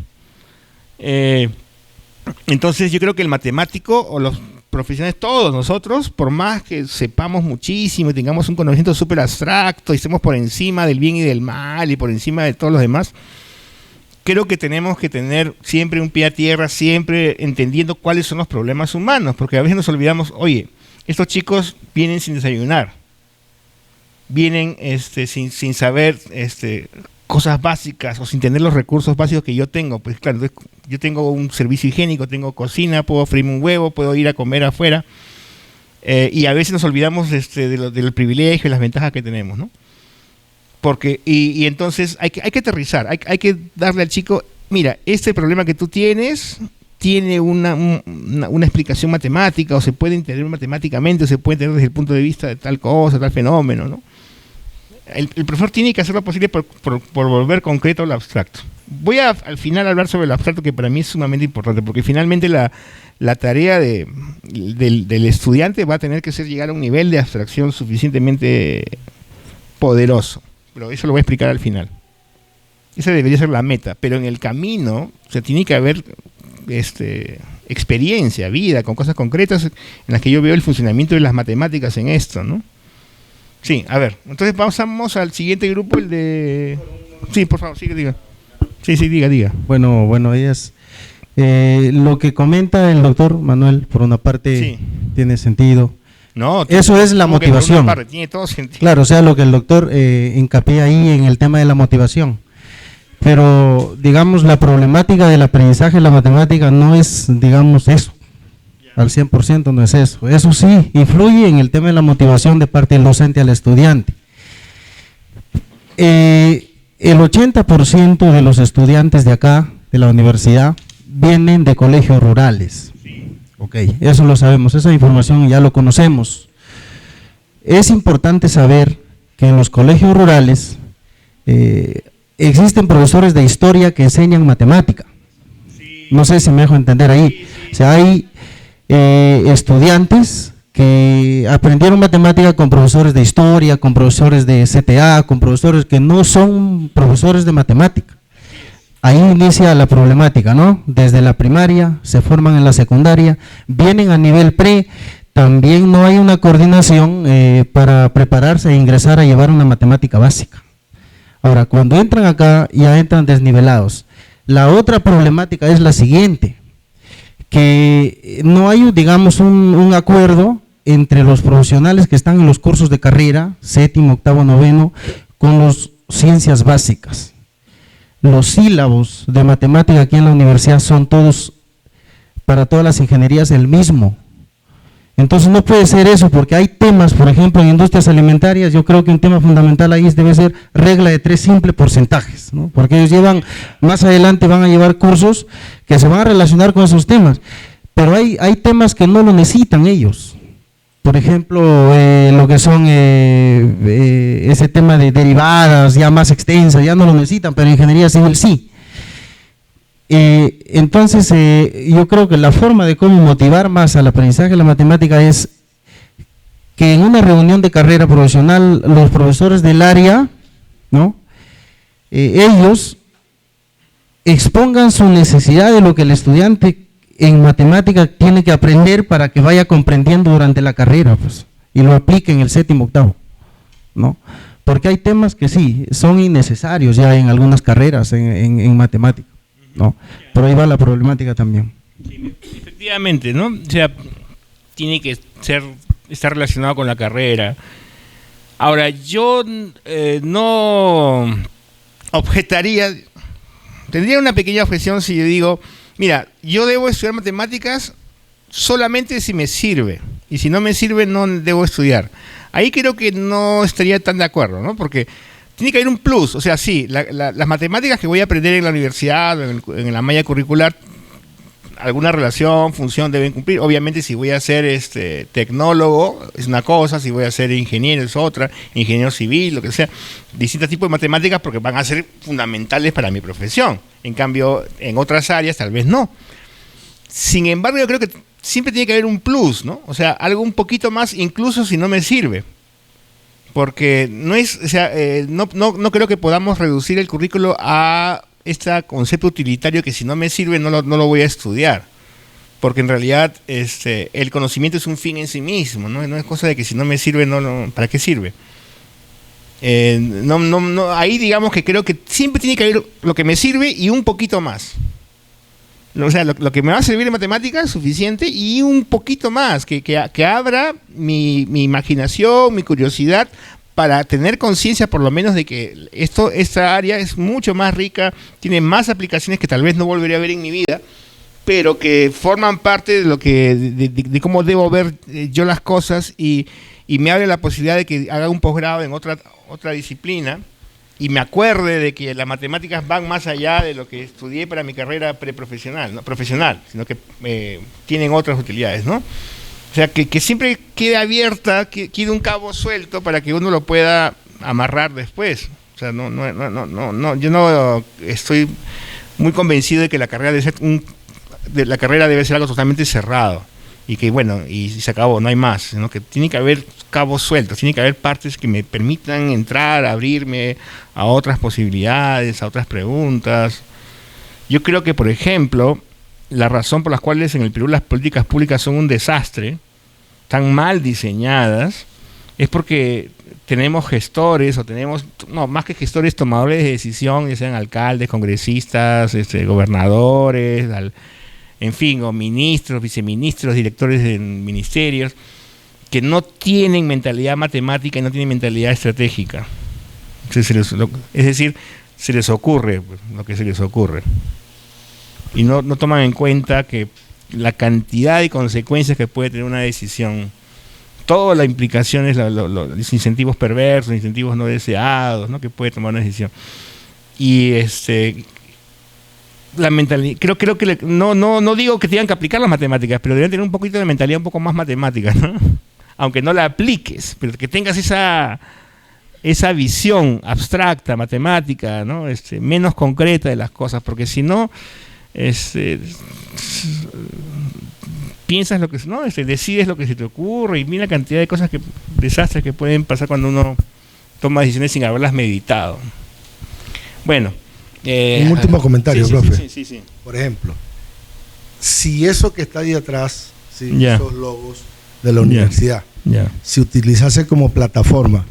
Entonces yo creo que el matemático o los profesionales, todos nosotros, por más que sepamos muchísimo y tengamos un conocimiento súper abstracto y estemos por encima del bien y del mal y por encima de todos los demás, creo que tenemos que tener siempre un pie a tierra, siempre entendiendo cuáles son los problemas humanos, porque a veces nos olvidamos, oye, estos chicos vienen sin desayunar, vienen sin saber cosas básicas o sin tener los recursos básicos que yo tengo. Pues claro, yo tengo un servicio higiénico, tengo cocina, puedo freírme un huevo, puedo ir a comer afuera, y a veces nos olvidamos del privilegio y las ventajas que tenemos, ¿no? Porque, y entonces hay que aterrizar, hay que darle al chico, mira, este problema que tú tienes tiene una explicación matemática, o se puede entender matemáticamente, o se puede entender desde el punto de vista de tal cosa, tal fenómeno, ¿no? El profesor tiene que hacer lo posible por volver concreto lo abstracto. Voy al final a hablar sobre lo abstracto, que para mí es sumamente importante, porque finalmente la tarea del estudiante va a tener que ser llegar a un nivel de abstracción suficientemente poderoso. Pero eso lo voy a explicar al final. Esa debería ser la meta, pero en el camino, o sea, tiene que haber experiencia, vida, con cosas concretas en las que yo veo el funcionamiento de las matemáticas en esto, ¿no? Sí, a ver, entonces pasamos al siguiente grupo, el de... Sí, por favor, sigue, diga. Sí, diga.
Bueno, ellas... lo que comenta el doctor Manuel, por una parte, tiene sentido.
No,
eso es la motivación.
Tiene todo sentido.
Claro, o sea, lo que el doctor hincapié ahí en el tema de la motivación. Pero, digamos, la problemática del aprendizaje de la matemática no es, digamos, eso. Al 100% no es eso. Eso sí, influye en el tema de la motivación de parte del docente al estudiante. El 80% de los estudiantes de acá, de la universidad, vienen de colegios rurales. Ok, eso lo sabemos, esa información ya lo conocemos. Es importante saber que en los colegios rurales existen profesores de historia que enseñan matemática. No sé si me dejo entender ahí. O sea, hay estudiantes que aprendieron matemática con profesores de historia, con profesores de CTA, con profesores que no son profesores de matemática. Ahí inicia la problemática, ¿no? Desde la primaria, se forman en la secundaria, vienen a nivel pre, también no hay una coordinación para prepararse e ingresar a llevar una matemática básica. Ahora, cuando entran acá, ya entran desnivelados. La otra problemática es la siguiente, que no hay, digamos, un acuerdo entre los profesionales que están en los cursos de carrera, séptimo, octavo, noveno, con las ciencias básicas. Los sílabos de matemática aquí en la universidad son todos, para todas las ingenierías, el mismo. Entonces no puede ser eso, porque hay temas, por ejemplo, en industrias alimentarias, yo creo que un tema fundamental ahí debe ser regla de 3 simples porcentajes, ¿no? Porque ellos llevan, más adelante van a llevar cursos que se van a relacionar con esos temas, pero hay temas que no lo necesitan ellos. Por ejemplo, lo que son ese tema de derivadas ya más extensas, ya no lo necesitan, pero ingeniería civil sí. Entonces, yo creo que la forma de cómo motivar más al aprendizaje de la matemática es que en una reunión de carrera profesional, los profesores del área, ¿no? Ellos expongan su necesidad de lo que el estudiante en matemática tiene que aprender para que vaya comprendiendo durante la carrera, pues, y lo aplique en el séptimo, octavo, ¿no? Porque hay temas que sí, son innecesarios ya en algunas carreras en matemática, ¿no? Pero ahí va la problemática también.
Sí, efectivamente, ¿no? O sea, tiene que estar relacionado con la carrera. Ahora, yo no objetaría, tendría una pequeña objeción si yo digo, mira, yo debo estudiar matemáticas solamente si me sirve, y si no me sirve no debo estudiar. Ahí creo que no estaría tan de acuerdo, ¿no? Porque tiene que haber un plus, o sea, sí, las matemáticas que voy a aprender en la universidad, en la malla curricular, alguna relación, función deben cumplir. Obviamente si voy a ser tecnólogo es una cosa, si voy a ser ingeniero es otra, ingeniero civil, lo que sea, distintos tipos de matemáticas porque van a ser fundamentales para mi profesión. En cambio, en otras áreas tal vez no. Sin embargo, yo creo que siempre tiene que haber un plus, ¿no? O sea, algo un poquito más, incluso si no me sirve. Porque no es, o sea, no creo que podamos reducir el currículo a este concepto utilitario que si no me sirve no lo voy a estudiar. Porque en realidad el conocimiento es un fin en sí mismo, ¿no? No es cosa de que si no me sirve, ¿para qué sirve? Ahí digamos que creo que siempre tiene que haber lo que me sirve y un poquito más. O sea, lo que me va a servir en matemáticas es suficiente y un poquito más, que abra mi imaginación, mi curiosidad, para tener conciencia por lo menos de que esta área es mucho más rica, tiene más aplicaciones que tal vez no volveré a ver en mi vida, pero que forman parte de lo de cómo debo ver yo las cosas y me abre la posibilidad de que haga un posgrado en otra disciplina y me acuerde de que las matemáticas van más allá de lo que estudié para mi carrera preprofesional, no profesional, sino que tienen otras utilidades, ¿no? O sea, que siempre quede abierta, quede un cabo suelto para que uno lo pueda amarrar después. O sea, yo no estoy muy convencido de que la carrera debe ser algo totalmente cerrado y que bueno, y se acabó, no hay más, sino que tiene que haber cabos sueltos, tiene que haber partes que me permitan entrar, abrirme a otras posibilidades, a otras preguntas. Yo creo que, por ejemplo, la razón por las cuales en el Perú las políticas públicas son un desastre, tan mal diseñadas, es porque tenemos gestores, más que gestores, tomadores de decisión, ya sean alcaldes, congresistas, gobernadores, en fin, o ministros, viceministros, directores de ministerios, que no tienen mentalidad matemática y no tienen mentalidad estratégica. Es decir, se les ocurre lo que se les ocurre. Y no toman en cuenta que la cantidad de consecuencias que puede tener una decisión, todas las implicaciones, los incentivos perversos, incentivos no deseados, ¿no? Que puede tomar una decisión. Y la mentalidad, creo que no digo que tengan que aplicar las matemáticas, pero deben tener un poquito de mentalidad un poco más matemática, ¿no? Aunque no la apliques, pero que tengas esa visión abstracta, matemática, ¿no? Menos concreta de las cosas, porque si no piensas lo que no, decides lo que se te ocurre y mira la cantidad de cosas desastres que pueden pasar cuando uno toma decisiones sin haberlas meditado. Bueno,
un último comentario, profe.
Sí.
Por ejemplo, si eso que está ahí atrás, esos logos de la universidad, se utilizase como plataforma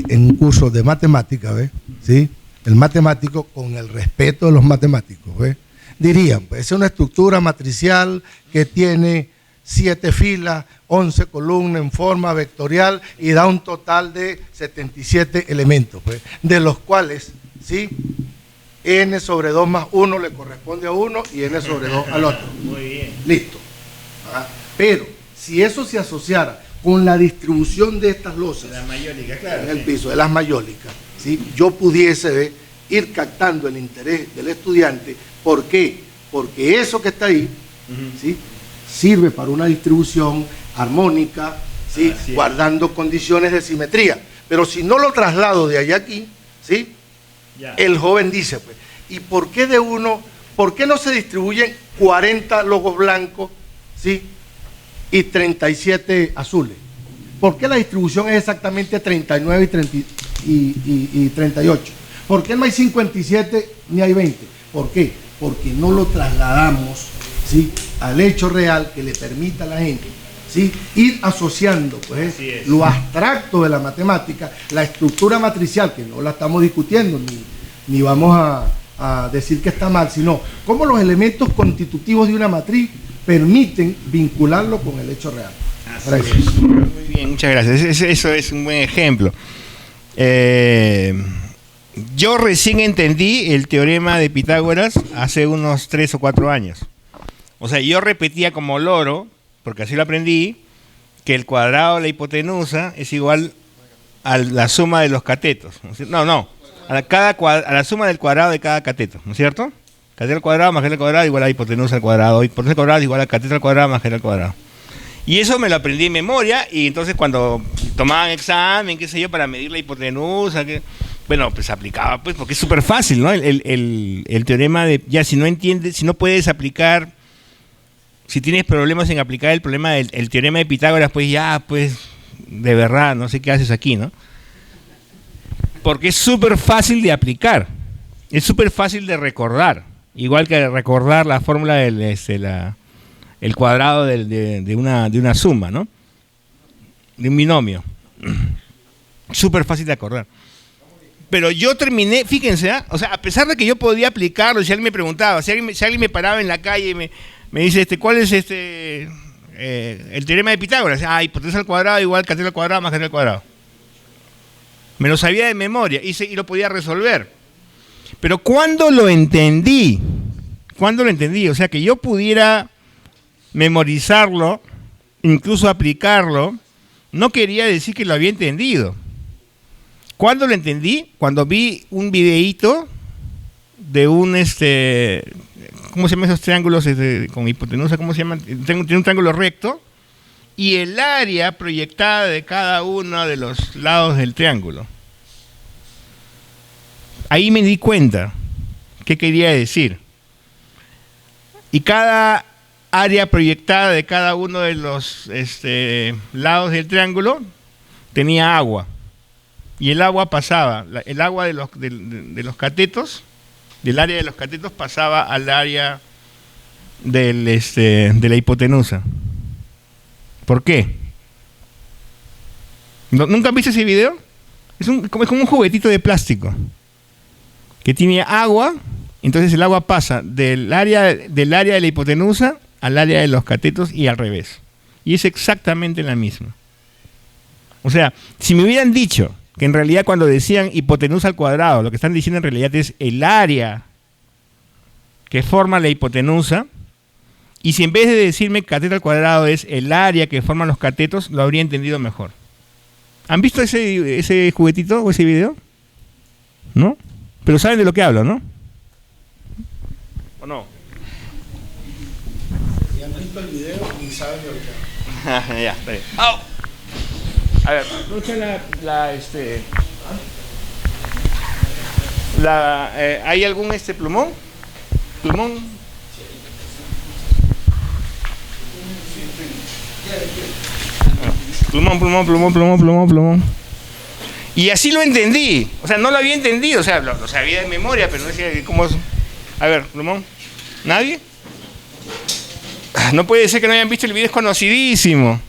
en un curso de matemática, ¿sí? el matemático, con el respeto de los matemáticos, ¿ves? Dirían, pues es una estructura matricial que tiene 7 filas, 11 columnas en forma vectorial y da un total de 77 elementos, pues, de los cuales, ¿sí?, n sobre 2 más 1 le corresponde a uno y n sobre 2 al otro.
Muy bien.
Listo. ¿Ah? Pero si eso se asociara con la distribución de estas losas
La mayólica, claro.
en el piso, de las mayólicas, ¿sí?, yo pudiese ir captando el interés del estudiante. ¿Por qué? Porque eso que está ahí, ¿sí?, sirve para una distribución armónica, ¿sí?, guardando condiciones de simetría. Pero si no lo traslado de allá aquí, ¿sí?, ya, el joven dice, pues, ¿y por qué no se distribuyen 40 logos blancos, ¿sí?, y 37 azules? ¿Por qué la distribución es exactamente 39 y 38? ¿Por qué no hay 57 ni hay 20? ¿Por qué? Porque no lo trasladamos, ¿sí?, al hecho real que le permita a la gente, ¿sí?, ir asociando, pues, lo abstracto de la matemática, la estructura matricial, que no la estamos discutiendo, ni vamos a decir que está mal, sino cómo los elementos constitutivos de una matriz permiten vincularlo con el hecho real.
Muy bien, muchas gracias. Eso es un buen ejemplo. Yo recién entendí el teorema de Pitágoras hace unos 3 o 4 años. O sea, yo repetía como loro, porque así lo aprendí, que el cuadrado de la hipotenusa es igual a la suma de los catetos. No, a la suma del cuadrado de cada cateto, ¿no es cierto? Cateto al cuadrado más g al cuadrado igual a hipotenusa al cuadrado, hipotenusa al cuadrado igual a cateto al cuadrado más g al cuadrado. Y eso me lo aprendí en memoria, y entonces cuando tomaban examen, qué sé yo, para medir la hipotenusa, bueno, pues aplicaba, pues, porque es súper fácil, ¿no? El teorema de, ya si no entiendes, si no puedes aplicar, si tienes problemas en aplicar el problema del teorema de Pitágoras, pues ya, pues, de verdad, no sé qué haces aquí, ¿no? Porque es súper fácil de aplicar, es súper fácil de recordar, igual que recordar la fórmula del el cuadrado de una suma, ¿no? De un binomio. Súper fácil de acordar. Pero yo terminé, fíjense, ¿eh? O sea, a pesar de que yo podía aplicarlo, si alguien me preguntaba, si alguien me paraba en la calle y me dice, ¿cuál es el teorema de Pitágoras? Hipotenusa al cuadrado igual cateto al cuadrado más cateto al cuadrado. Me lo sabía de memoria y lo podía resolver. Pero ¿cuándo lo entendí? O sea, que yo pudiera memorizarlo, incluso aplicarlo, no quería decir que lo había entendido. ¿Cuándo lo entendí? Cuando vi un videíto de un ¿cómo se llaman esos triángulos con hipotenusa? ¿Cómo se llaman? Tiene un triángulo recto y el área proyectada de cada uno de los lados del triángulo. Ahí me di cuenta qué quería decir. Y cada área proyectada de cada uno de los lados del triángulo tenía agua. Y el agua pasaba, el agua de los catetos, del área de los catetos pasaba al área de la hipotenusa. ¿Por qué? ¿Nunca han visto ese video? Es como un juguetito de plástico que tiene agua, entonces el agua pasa del área de la hipotenusa al área de los catetos y al revés. Y es exactamente la misma. O sea, si me hubieran dicho que en realidad cuando decían hipotenusa al cuadrado, lo que están diciendo en realidad es el área que forma la hipotenusa, y si en vez de decirme cateto al cuadrado es el área que forman los catetos, lo habría entendido mejor. ¿Han visto ese juguetito o ese video? ¿No? Pero saben de lo que hablo, ¿no? ¿O no?
Si han visto el video y saben de lo que hablo.
Ya, está bien. ¡Au! A ver, escucha ¿hay algún plumón? ¿Plumón? Plumón. Y así lo entendí. O sea, no lo había entendido. O sea, lo sabía de memoria, pero no decía cómo es. A ver, plumón. ¿Nadie? No puede ser que no hayan visto el video, es conocidísimo.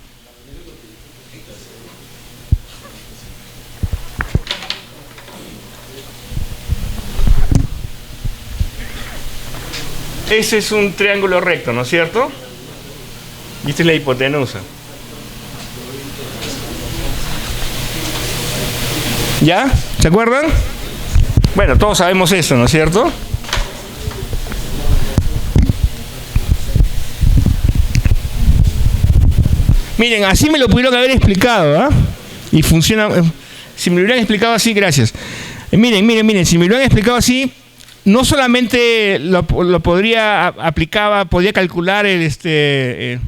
ese es un triángulo recto, ¿no es cierto? Y esta es la hipotenusa. ¿Ya? ¿Se acuerdan? Bueno, todos sabemos eso, ¿no es cierto? Miren, así me lo pudieron haber explicado, ¿ah? Y funciona. Si me lo hubieran explicado así, gracias. Miren, si me lo hubieran explicado así, no solamente lo podría calcular la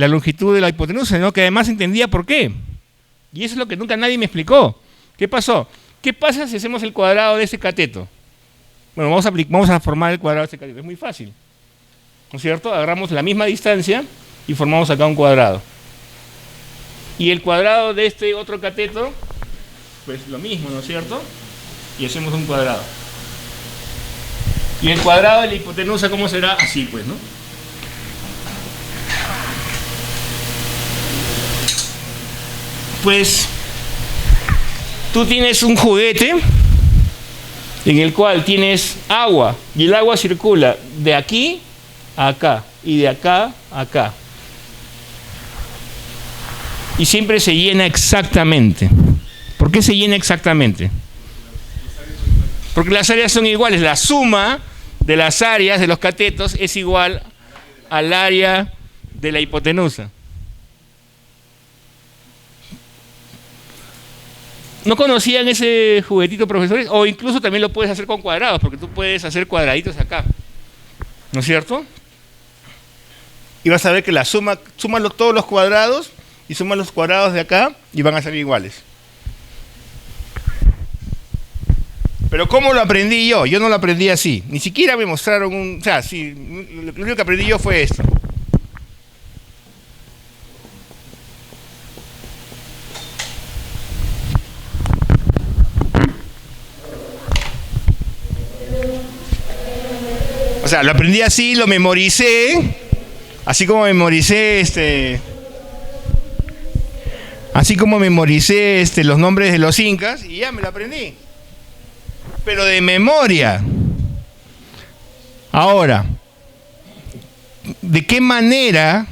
longitud de la hipotenusa, sino que además entendía por qué. Y eso es lo que nunca nadie me explicó. ¿Qué pasó? ¿Qué pasa si hacemos el cuadrado de ese cateto? Bueno, vamos a formar el cuadrado de ese cateto. Es muy fácil, ¿no es cierto? Agarramos la misma distancia y formamos acá un cuadrado. Y el cuadrado de este otro cateto, pues lo mismo, ¿no es cierto? Y hacemos un cuadrado. Y el cuadrado de la hipotenusa, ¿cómo será? Así, pues, ¿no? Pues tú tienes un juguete en el cual tienes agua y el agua circula de aquí a acá y de acá a acá. Y siempre se llena exactamente. ¿Por qué se llena exactamente? Porque las áreas son iguales. La suma de las áreas de los catetos es igual al área de la hipotenusa. ¿No conocían ese juguetito, profesores? O incluso también lo puedes hacer con cuadrados, porque tú puedes hacer cuadraditos acá, ¿no es cierto? Y vas a ver que la súmalo todos los cuadrados y suma los cuadrados de acá y van a ser iguales. Pero ¿cómo lo aprendí yo? Yo no lo aprendí así. Ni siquiera me mostraron o sea, sí, lo único que aprendí yo fue esto. O sea, lo aprendí así, lo memoricé, así como memoricé los nombres de los incas y ya me lo aprendí. Pero de memoria. Ahora, ¿de qué manera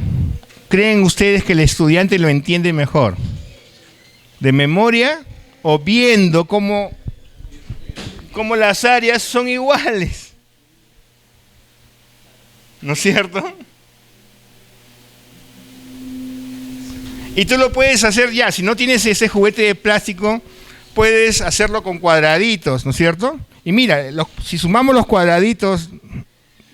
creen ustedes que el estudiante lo entiende mejor? ¿De memoria o viendo cómo las áreas son iguales? ¿No es cierto? Y tú lo puedes hacer ya, si no tienes ese juguete de plástico, puedes hacerlo con cuadraditos, ¿no es cierto? Y mira, si sumamos los cuadraditos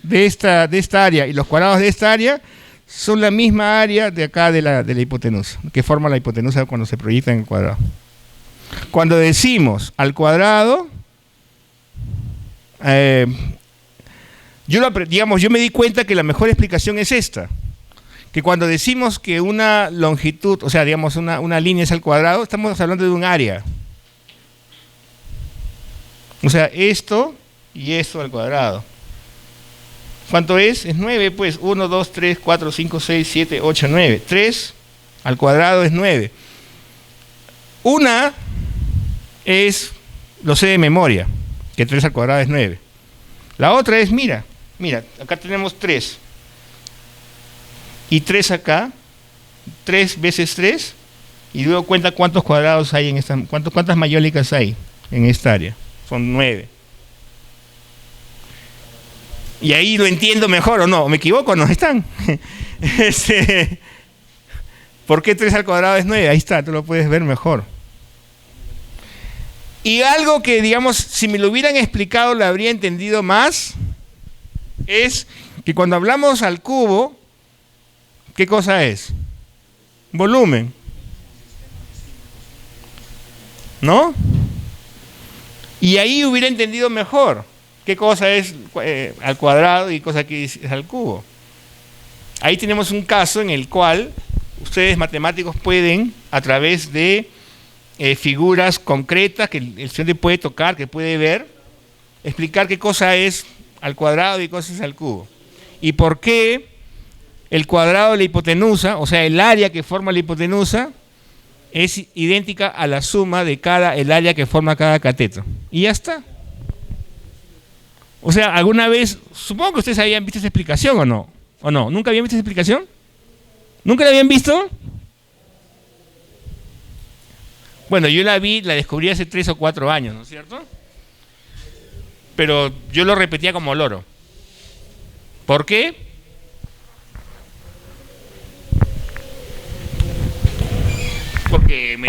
de esta área y los cuadrados de esta área, son la misma área de acá de la hipotenusa, que forma la hipotenusa cuando se proyecta en el cuadrado. Cuando decimos al cuadrado, yo me di cuenta que la mejor explicación es esta, que cuando decimos que una longitud, o sea, digamos una línea es al cuadrado, estamos hablando de un área. O sea, esto y esto al cuadrado. ¿Cuánto es? Es 9, pues. 1, 2, 3, 4, 5, 6, 7, 8, 9. 3 al cuadrado es 9. Una es, lo sé de memoria, que 3 al cuadrado es 9. La otra es, mira, acá tenemos 3. Y 3 acá, 3 veces 3, y luego cuenta cuántos cuadrados hay en esta, cuántas mayólicas hay en esta área. Son 9. Y ahí lo entiendo mejor, ¿o no? ¿Me equivoco? ¿No están? ¿Por qué 3 al cuadrado es 9? Ahí está, tú lo puedes ver mejor. Y algo que, digamos, si me lo hubieran explicado lo habría entendido más, es que cuando hablamos al cubo, ¿qué cosa es? Volumen. ¿No? Y ahí hubiera entendido mejor qué cosa es al cuadrado y cosa que es al cubo. Ahí tenemos un caso en el cual ustedes matemáticos pueden, a través de figuras concretas que el estudiante puede tocar, que puede ver, explicar qué cosa es al cuadrado y qué cosa es al cubo. Y por qué el cuadrado de la hipotenusa, o sea, el área que forma la hipotenusa, es idéntica a la suma de el área que forma cada cateto. Y ya está. O sea, alguna vez, supongo que ustedes habían visto esa explicación o no. ¿O no? ¿Nunca habían visto esa explicación? ¿Nunca la habían visto? Bueno, yo la descubrí hace 3 o 4 años, ¿no es cierto? Pero yo lo repetía como loro. ¿Por qué? Porque me